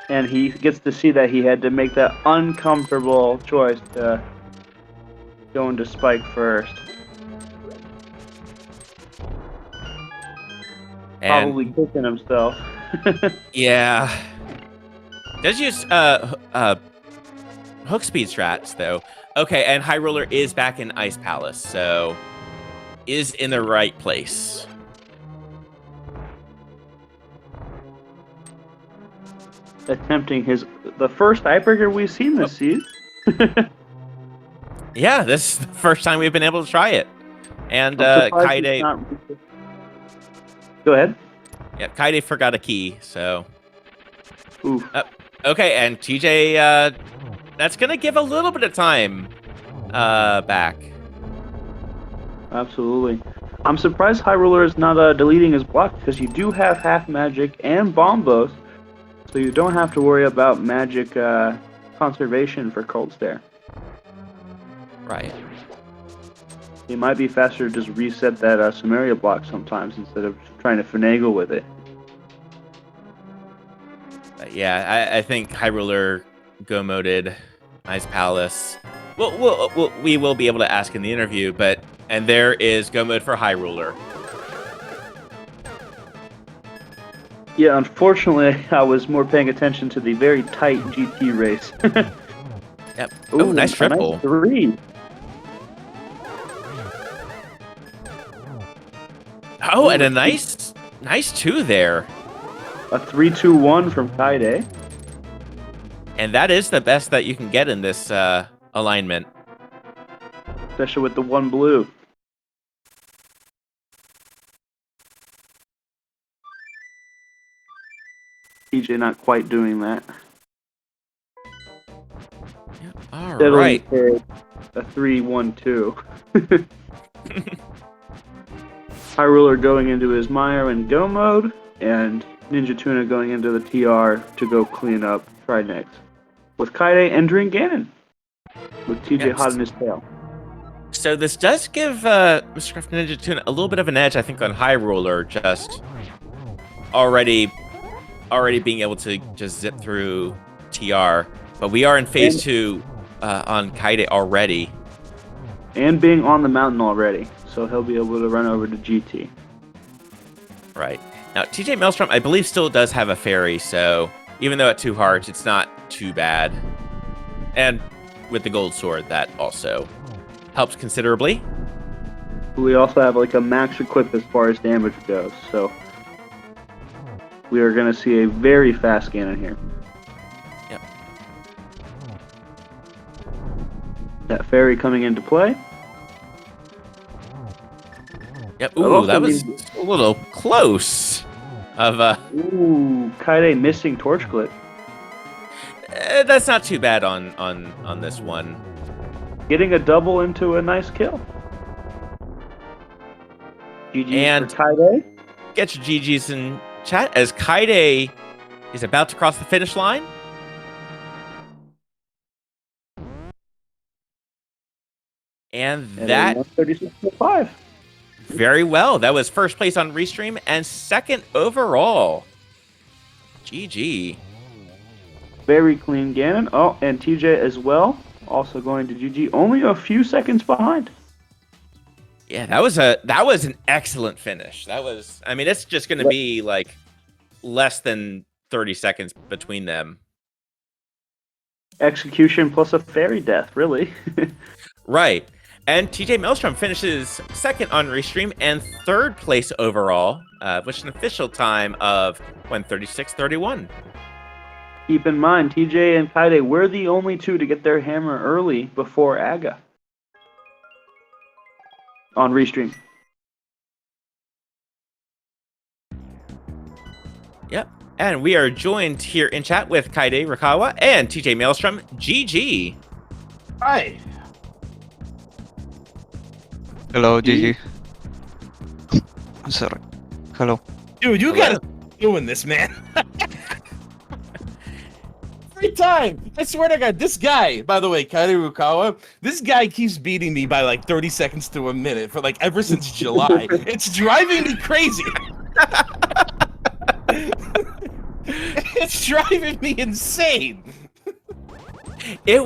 And he gets to see that he had to make that uncomfortable choice to go into Spike first. And probably kicking himself. yeah. Does use hook speed strats though. Okay, and High Roller is back in Ice Palace, so is in the right place. Attempting the first icebreaker we've seen this season. Yeah, this is the first time we've been able to try it. And Kaide. Go ahead. Yeah, Kaide forgot a key, so. Oof. Okay, and TJ, that's gonna give a little bit of time back. Absolutely. I'm surprised High Ruler is not deleting his block because you do have half magic and bombos, so you don't have to worry about magic conservation for Cold Stare. Right. It might be faster to just reset that Samaria block sometimes instead of trying to finagle with it. Yeah, I think High Ruler go moded Ice Palace. We will be able to ask in the interview, and there is go mode for High Ruler. Yeah, unfortunately, I was more paying attention to the very tight GT race. Yep. Oh, nice triple. Nice 3. Oh, and a nice 2 there. A 3-2-1 from Kaide. And that is the best that you can get in this alignment. Especially with the one blue. TJ not quite doing that. All Settling right. for a 3-1-2. High Ruler going into his Mire and go mode, and Ninja Tuna going into the TR to go clean up Try next. With Kaide entering Ganon. With TJ hot in his tail. So this does give Mr. Craft Ninja Tuna a little bit of an edge, I think, on High Ruler, just already being able to just zip through TR. But we are in phase 2 on Kaide already. And being on the mountain already, so he'll be able to run over to GT. Right. Now, TJ Maelstrom, I believe, still does have a fairy, so even though at 2 hearts, it's not too bad. And with the gold sword, that also helps considerably. We also have like a max equip as far as damage goes, so we are going to see a very fast Ganon here. Yep. That fairy coming into play. Yep. Ooh, that was a little close. Ooh, Kaide missing Torch Clip. That's not too bad on this one. Getting a double into a nice kill. GG's And for Kaide. Get your GGs in chat as Kaide is about to cross the finish line. And that 136.5. very well. That was first place on Restream and second overall. GG. Very clean Ganon. Oh, and TJ as well. Also going to GG. Only a few seconds behind. Yeah, that was an excellent finish. That was, I mean, it's just going to be like less than 30 seconds between them. Execution plus a fairy death, really. Right. And TJ Maelstrom finishes second on Restream and third place overall, with an official time of 1:36:31. Keep in mind, TJ and Kaide were the only two to get their hammer early before Aga. On Restream. Yep. And we are joined here in chat with Kaide Rikawa and TJ Maelstrom. GG. Hi. Hello, GG. I'm sorry. Hello. Dude, you gotta stop doing this, man. Every time. I swear to God, this guy, by the way, Kaide Rukawa, this guy keeps beating me by like 30 seconds to a minute for like ever since July. It's driving me crazy. It's driving me insane. There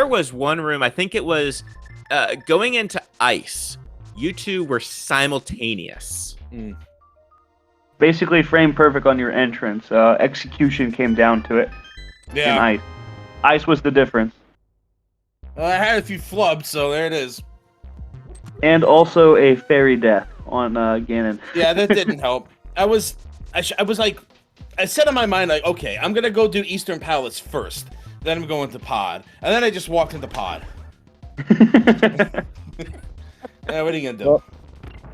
was one room, I think it was going into ice. You two were simultaneous. Basically frame perfect on your entrance. Execution came down to it. Yeah. In ice. Ice was the difference. Well, I had a few flubs, so there it is. And also a fairy death on Ganon. Yeah, that didn't help. I was like, I said in my mind, like, okay, I'm gonna go do Eastern Palace first. Then I'm going to Pod. And then I just walked into Pod. Yeah, what are you gonna do?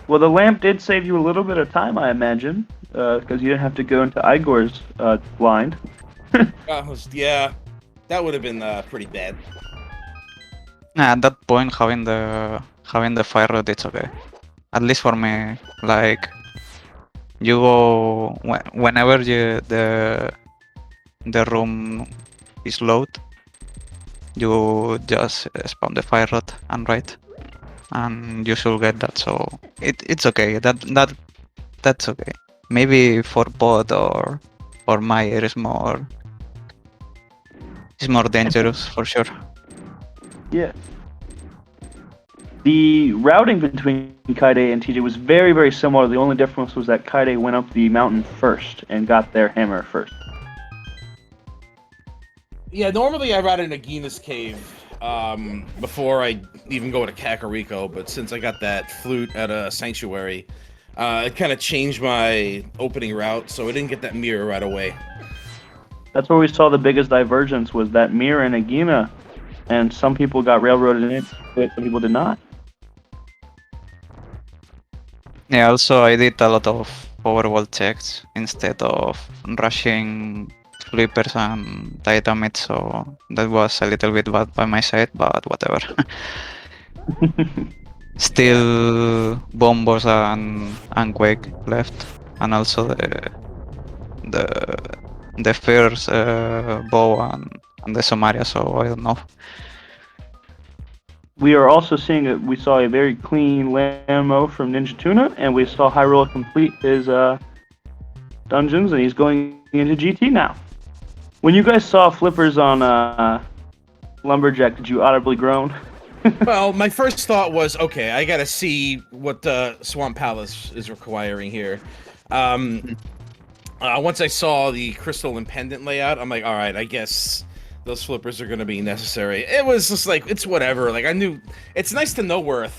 Well, the lamp did save you a little bit of time, I imagine. Because you didn't have to go into Igor's blind. Yeah, that would have been pretty bad. Nah, at that point, having the fire rod, it's okay. At least for me, like you go whenever the room is low, you just spam the fire rod and right, and you should get that. So it's okay. That's okay. Maybe for bot or Meyer is more dangerous for sure. Yeah. The routing between Kaide and TJ was very, very similar. The only difference was that Kaide went up the mountain first and got their hammer first. Yeah, normally I route in Nagina's cave before I even go to Kakariko, but since I got that flute at a sanctuary, It kind of changed my opening route, so I didn't get that mirror right away. That's where we saw the biggest divergence, was that mirror in Agina, and some people got railroaded in it, but some people did not. Yeah, also I did a lot of overworld checks instead of rushing flippers and Titamite, so that was a little bit bad by my side, but whatever. Still Bombos and Quake left, and also the first bow and the Somaria, so I don't know. We are also seeing that we saw a very clean Lamo from Ninja Tuna, and we saw Hyrule complete his dungeons, and he's going into GT now. When you guys saw flippers on Lumberjack, did you audibly groan? Well, my first thought was, okay, I gotta see what the Swamp Palace is requiring here. Once I saw the Crystal and Pendant layout, I'm like, all right, I guess those flippers are gonna be necessary. It was just like, it's whatever. Like, I knew it's nice to know where a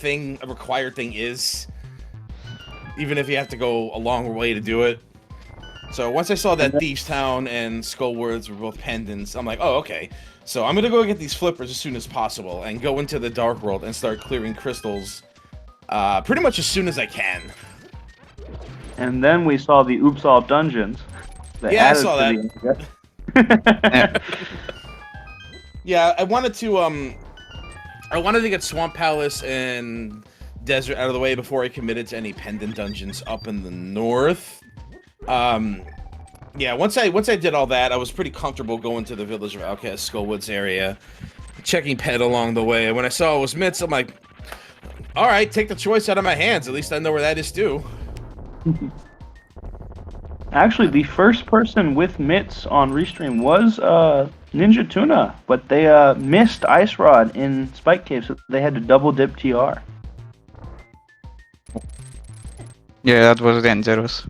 required thing is, even if you have to go a long way to do it. So once I saw that Thieves Town and Skullwards were both pendants, I'm like, oh, okay. So I'm gonna go get these flippers as soon as possible and go into the Dark World and start clearing crystals pretty much as soon as I can. And then we saw the Oops All dungeons. Yeah, I saw that. Yeah, I wanted to get Swamp Palace and Desert out of the way before I committed to any pendant dungeons up in the north. Yeah, once I did all that, I was pretty comfortable going to the Village of Outcast Skullwoods area, checking pet along the way. And when I saw it was Mitz, I'm like, all right, take the choice out of my hands. At least I know where that is too. Actually, the first person with mitts on Restream was Ninja Tuna, but they missed Ice Rod in Spike Cave, so they had to double dip TR. Yeah, that was dangerous.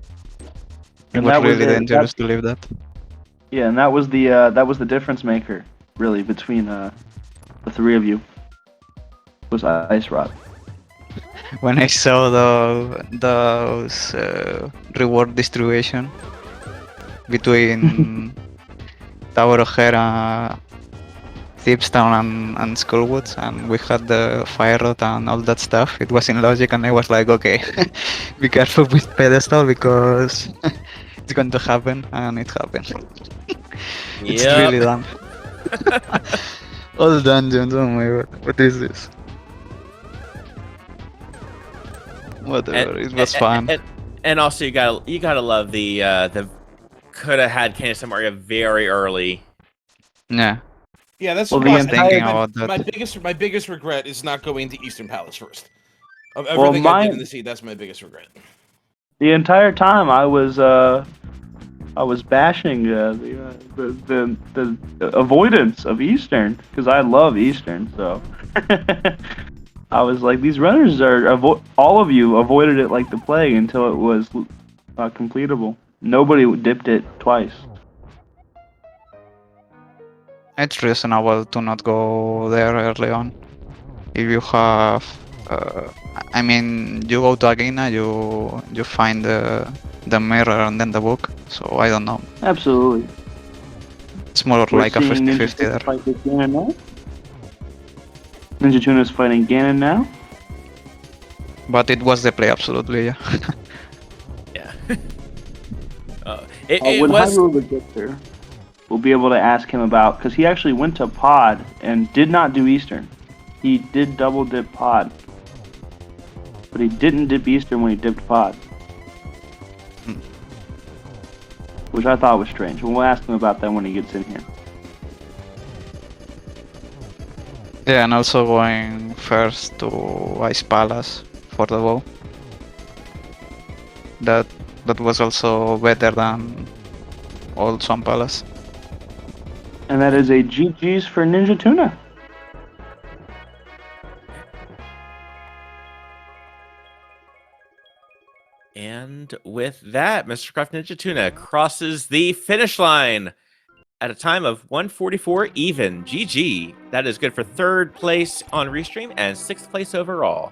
It And was that was really it. dangerous to leave that. Yeah, and that was the difference maker, really, between the three of you. Was Ice Rod. When I saw those reward distribution between Tower of Hera, Thieves Town and Skullwoods, and we had the Fire Rod and all that stuff, it was in logic, and I was like, okay, be careful with pedestal because it's going to happen, and it happened. It's really done. All dungeons, oh my god, what is this? Whatever, it was fun. And also you gotta love the could have had Candace and Maria very early. Yeah. Yeah, that's Well, what I was thinking my, about that. my biggest regret is not going to Eastern Palace first. Of Well, everything I did in the sea, that's my biggest regret. The entire time I was bashing the avoidance of Eastern, because I love Eastern, so I was like, these runners are all of you avoided it like the plague until it was completable. Nobody dipped it twice. It's reasonable to not go there early on. If you have, I mean, you go to Agina, you find the mirror and then the book. So I don't know. Absolutely. It's more like a 50-50 there. Fight with Ganon now. Ninja Tuna is fighting Ganon now. But it was the play, absolutely, yeah. Yeah. It When was. Hyrule gets there, we'll be able to ask him about, because he actually went to Pod and did not do Eastern. He did double dip Pod, but he didn't dip Eastern when he dipped Pod, which I thought was strange. We'll ask him about that when he gets in here. Yeah, and also going first to Ice Palace for the bow. That was also better than Old Swamp Palace. And that is a GG's for Ninja Tuna. And with that, Mr. Craft Ninja Tuna crosses the finish line at a time of 1:44 even. GG. That is good for 3rd place on Restream and 6th place overall.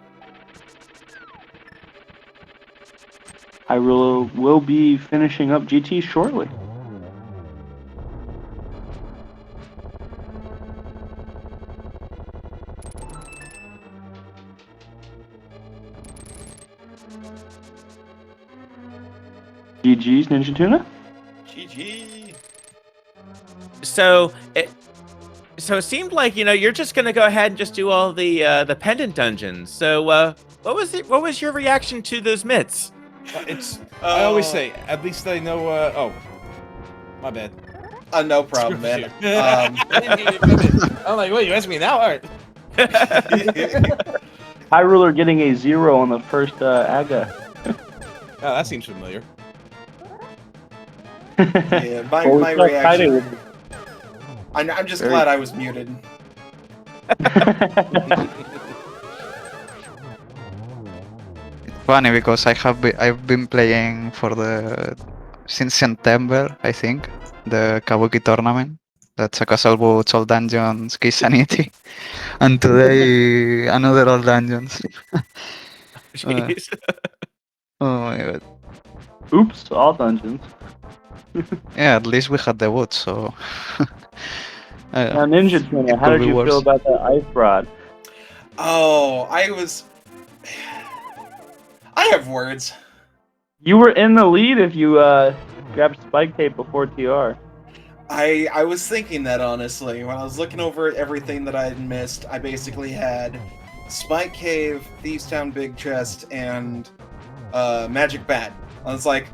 will be finishing up GT shortly. GG's Ninja Tuna. GG. So it seemed like you're just gonna go ahead and just do all the pendant dungeons. So what was your reaction to those mitts? It's. I always say, at least I know. Oh, my bad. No problem, man. I'm like, wait, you asked me now? All right. High Ruler getting a 0 on the first AGA. Oh, that seems familiar. Yeah, my reaction. I'm just glad I was muted. Funny because I've been playing since September, I think, the Kabuki tournament. That's a Castle Boots, All Dungeons, Key Sanity, and today another All Dungeons. Jeez. Oh my god! Oops, all dungeons. Yeah, at least we had the wood, so. Now, Ninja Tuna, how could did be you worse. feel about the ice rod? Oh, I have words. You were in the lead if you grabbed spike tape before TR. I was thinking that, honestly. When I was looking over at everything that I had missed, I basically had Spike Cave, Thieves Town Big Chest, and Magic Bat. I was like,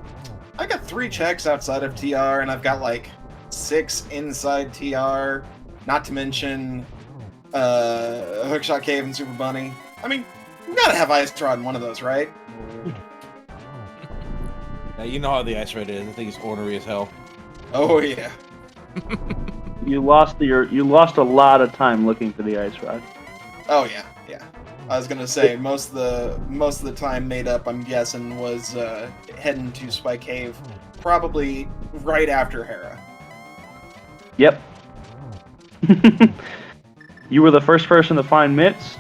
I got 3 checks outside of TR, and I've got like 6 inside TR, not to mention Hookshot Cave and Super Bunny. I mean, you gotta have Ice Rod in one of those, right? Now, you know how the ice rod is. I think it's ornery as hell. Oh yeah. You lost a lot of time looking for the ice rod. Oh yeah, yeah. I was gonna say most of the time made up, I'm guessing, was heading to Spike Cave, probably right after Hera. Yep. You were the first person to find mitts.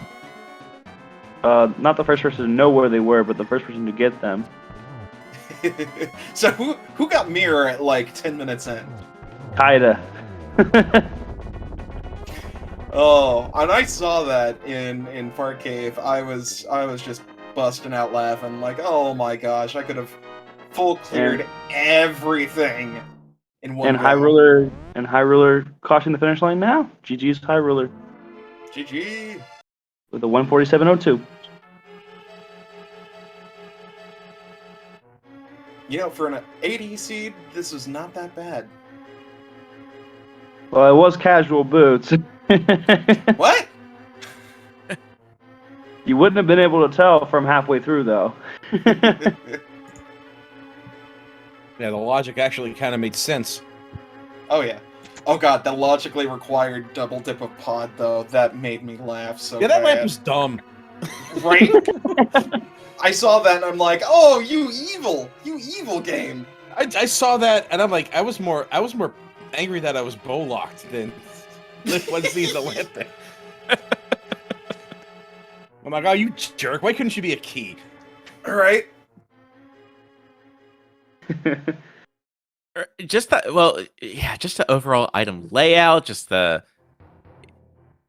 Not the first person to know where they were, but the first person to get them. So who got Mirror at like 10 minutes in? Kaida. Oh, and I saw that in Fart Cave. I was just busting out laughing, like, oh my gosh, I could have full cleared everything in one And go. High Ruler crossing the finish line now. GG's High Ruler GG. with a 147.02. You know, for an 80 seed, this is not that bad. Well, it was casual boots. What? You wouldn't have been able to tell from halfway through, though. Yeah, the logic actually kind of made sense. Oh yeah. Oh god, that logically required double dip of pod though. That made me laugh so Yeah, that bad. lamp was dumb. Right? I saw that and I'm like, oh, you evil game. I saw that and I'm like, I was more angry that I was bow locked than was seeing the lamp there. I'm like, oh, you jerk! Why couldn't you be a key? All right. Just the overall item layout,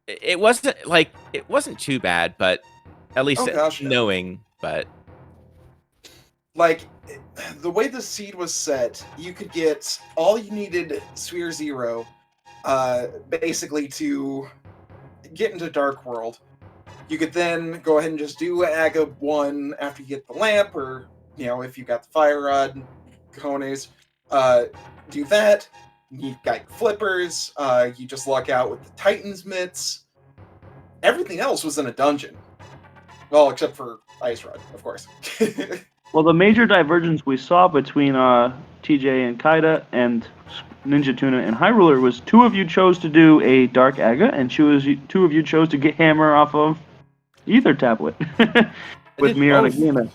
it wasn't too bad, but at least Oh, gosh, no. knowing, but Like, the way the seed was set, you could get all you needed Sphere 0, basically to get into Dark World. You could then go ahead and just do Aga 1 after you get the lamp, or, you know, if you got the Fire Rod, cojones, do that. You got flippers, you just luck out with the Titan's mitts. Everything else was in a dungeon. Well, except for Ice Rod, of course. Well, the major divergence we saw between TJ and Kaida and Ninja Tuna and High Ruler was 2 of you chose to do a Dark Aga, and 2 of you chose to get Hammer off of Ether Tablet with me on a gamer.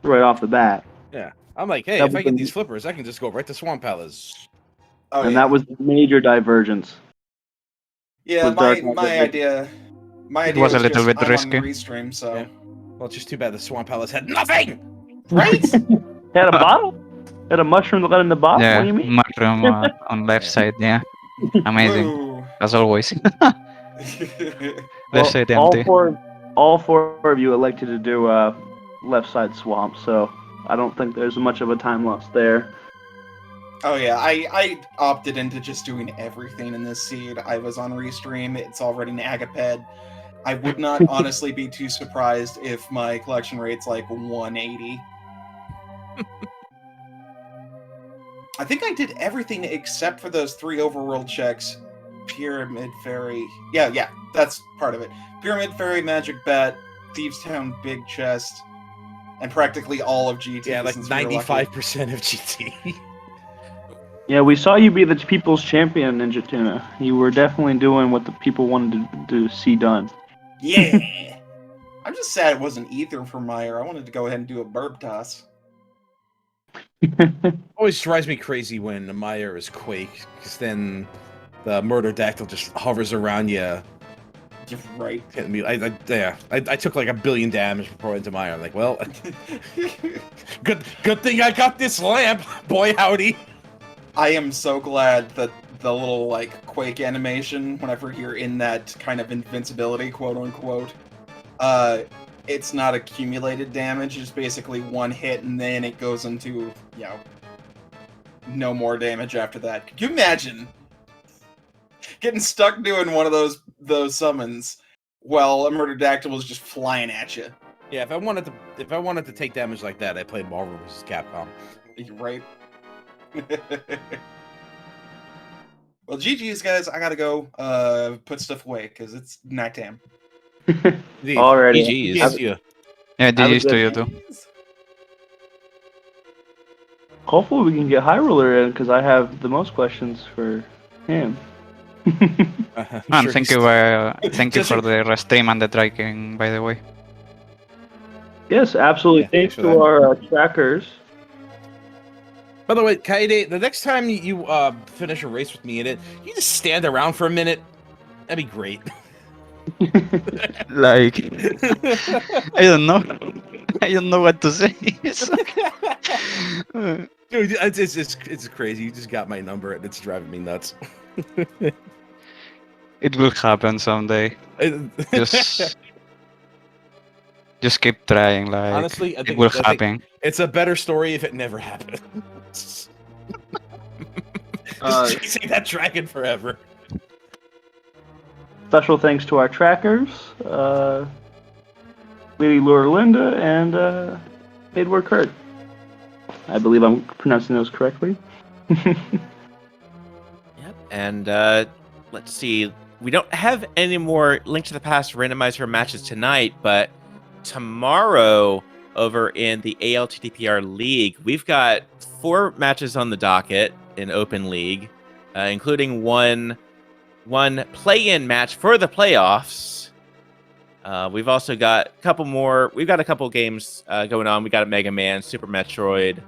Right off the bat. Yeah, I'm like, hey, That if I was get the- these flippers, I can just go right to Swamp Palace. Oh, And yeah. that was the major divergence. Yeah, was Dark my Knight idea. My It idea was a was little just, bit I'm risky. on the restream, so Yeah. Well, it's just too bad the Swamp Palace had nothing! Right? They had a bottle? Had a mushroom that got in the bottle? What Yeah, do you mean? mushroom on left side. Yeah, amazing Woo. as always. Well, Left side empty. all four of you elected to do left side swamp, so I don't think there's much of a time loss there. Oh yeah, I opted into just doing everything in this seed. I was on Restream, it's already an Agaped. I would not honestly be too surprised if my collection rate's like 180. I think I did everything except for those 3 overworld checks. Pyramid Fairy. Yeah, that's part of it. Pyramid Fairy, Magic Bat, Thieves Town, Big Chest, and practically all of GT. Yeah, like since we were lucky. 95% of GT. Yeah, we saw you be the people's champion, Ninja Tuna. You were definitely doing what the people wanted to see done. Yeah! I'm just sad it wasn't either for Meyer. I wanted to go ahead and do a burb toss. Always drives me crazy when Meyer is Quake, because then the Murder Dactyl just hovers around you. You're right. Hitting me. I took like 1 billion damage before I went to Meyer. I'm like, well, good thing I got this lamp, boy howdy. I am so glad that the little, like, Quake animation, whenever you're in that kind of invincibility, quote-unquote, it's not accumulated damage, it's basically one hit, and then it goes into, you know, no more damage after that. Could you imagine getting stuck doing one of those summons while a Murder Dactyl was just flying at you? Yeah, if I wanted to take damage like that, I played Marvel vs. Capcom. You're right. Well, GG's, guys. I gotta go put stuff away because it's nighttime. Already. GG's. Yes, you. Yeah, I was GG's to you too. Hopefully we can get High Ruler in because I have the most questions for him. And thank you for the restream and the tracking, by the way. Yes, absolutely. Yeah, Thanks thanks for to that. our trackers. By the way, Kaede, the next time you finish a race with me in it, you just stand around for a minute. That'd be great. Like, I don't know. I don't know what to say. Dude, it's crazy. You just got my number and it's driving me nuts. It will happen someday. Just keep trying. Like, Honestly, I it think will happen. it's a better story if it never happened. Just chasing that dragon forever. Special thanks to our trackers, Lady Laura Linda and Edward Kurt. I believe I'm pronouncing those correctly. Yep. And let's see. We don't have any more Link to the Past randomizer matches tonight, but tomorrow over in the ALTTPR League, we've got 4 matches on the docket in Open League, including one play-in match for the playoffs. We've also got a couple more. We've got a couple games going on. We got a Mega Man, Super Metroid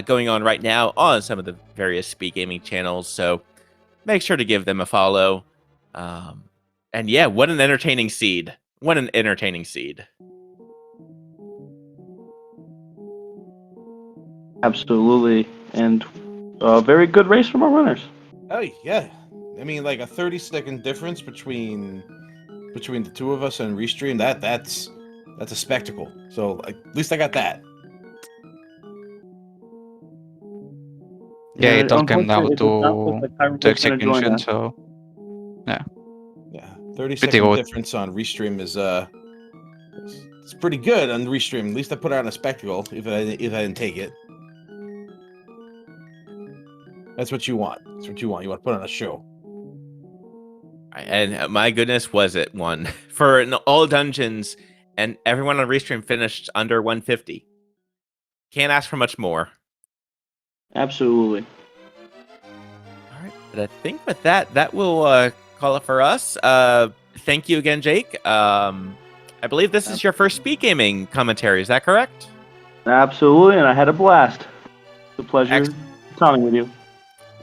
going on right now on some of the various speed gaming channels. So make sure to give them a follow. And yeah, what an entertaining seed! What an entertaining seed! Absolutely, and a very good race from our runners. Oh yeah, I mean, like a 30-second difference between the two of us and Restream. That's a spectacle. So like, at least I got that. Yeah, it all came down Unfortunately, it does not look to like Hyrule is gonna join execution. us. So Yeah, 30 Pretty second good. difference on Restream is it's pretty good on Restream. At least I put out a spectacle, if I didn't take it. That's what you want. That's what you want. You want to put on a show. And my goodness, was it one for all dungeons, and everyone on Restream finished under 150. Can't ask for much more. Absolutely. All right, but I think with that will call it for us. Thank you again, Jake. I believe this is your first speed gaming commentary. Is that correct? Absolutely, and I had a blast. It's a pleasure Excellent. talking with you.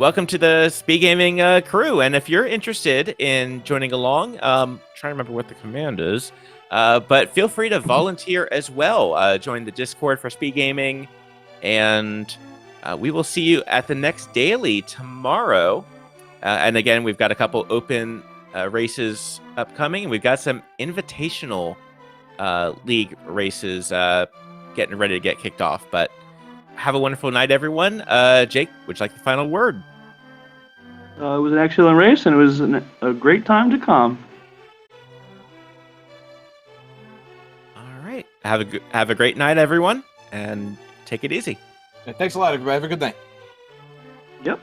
welcome to the Speed Gaming crew. And if you're interested in joining along, trying to remember what the command is, but feel free to volunteer as well. Join the Discord for Speed Gaming, and we will see you at the next daily tomorrow. And again, we've got a couple open races upcoming. We've got some invitational league races getting ready to get kicked off. But have a wonderful night, everyone. Jake, would you like the final word? It was an excellent race, and it was a great time to come. All right. Have a great night, everyone, and take it easy. Thanks a lot, everybody. Have a good night. Yep.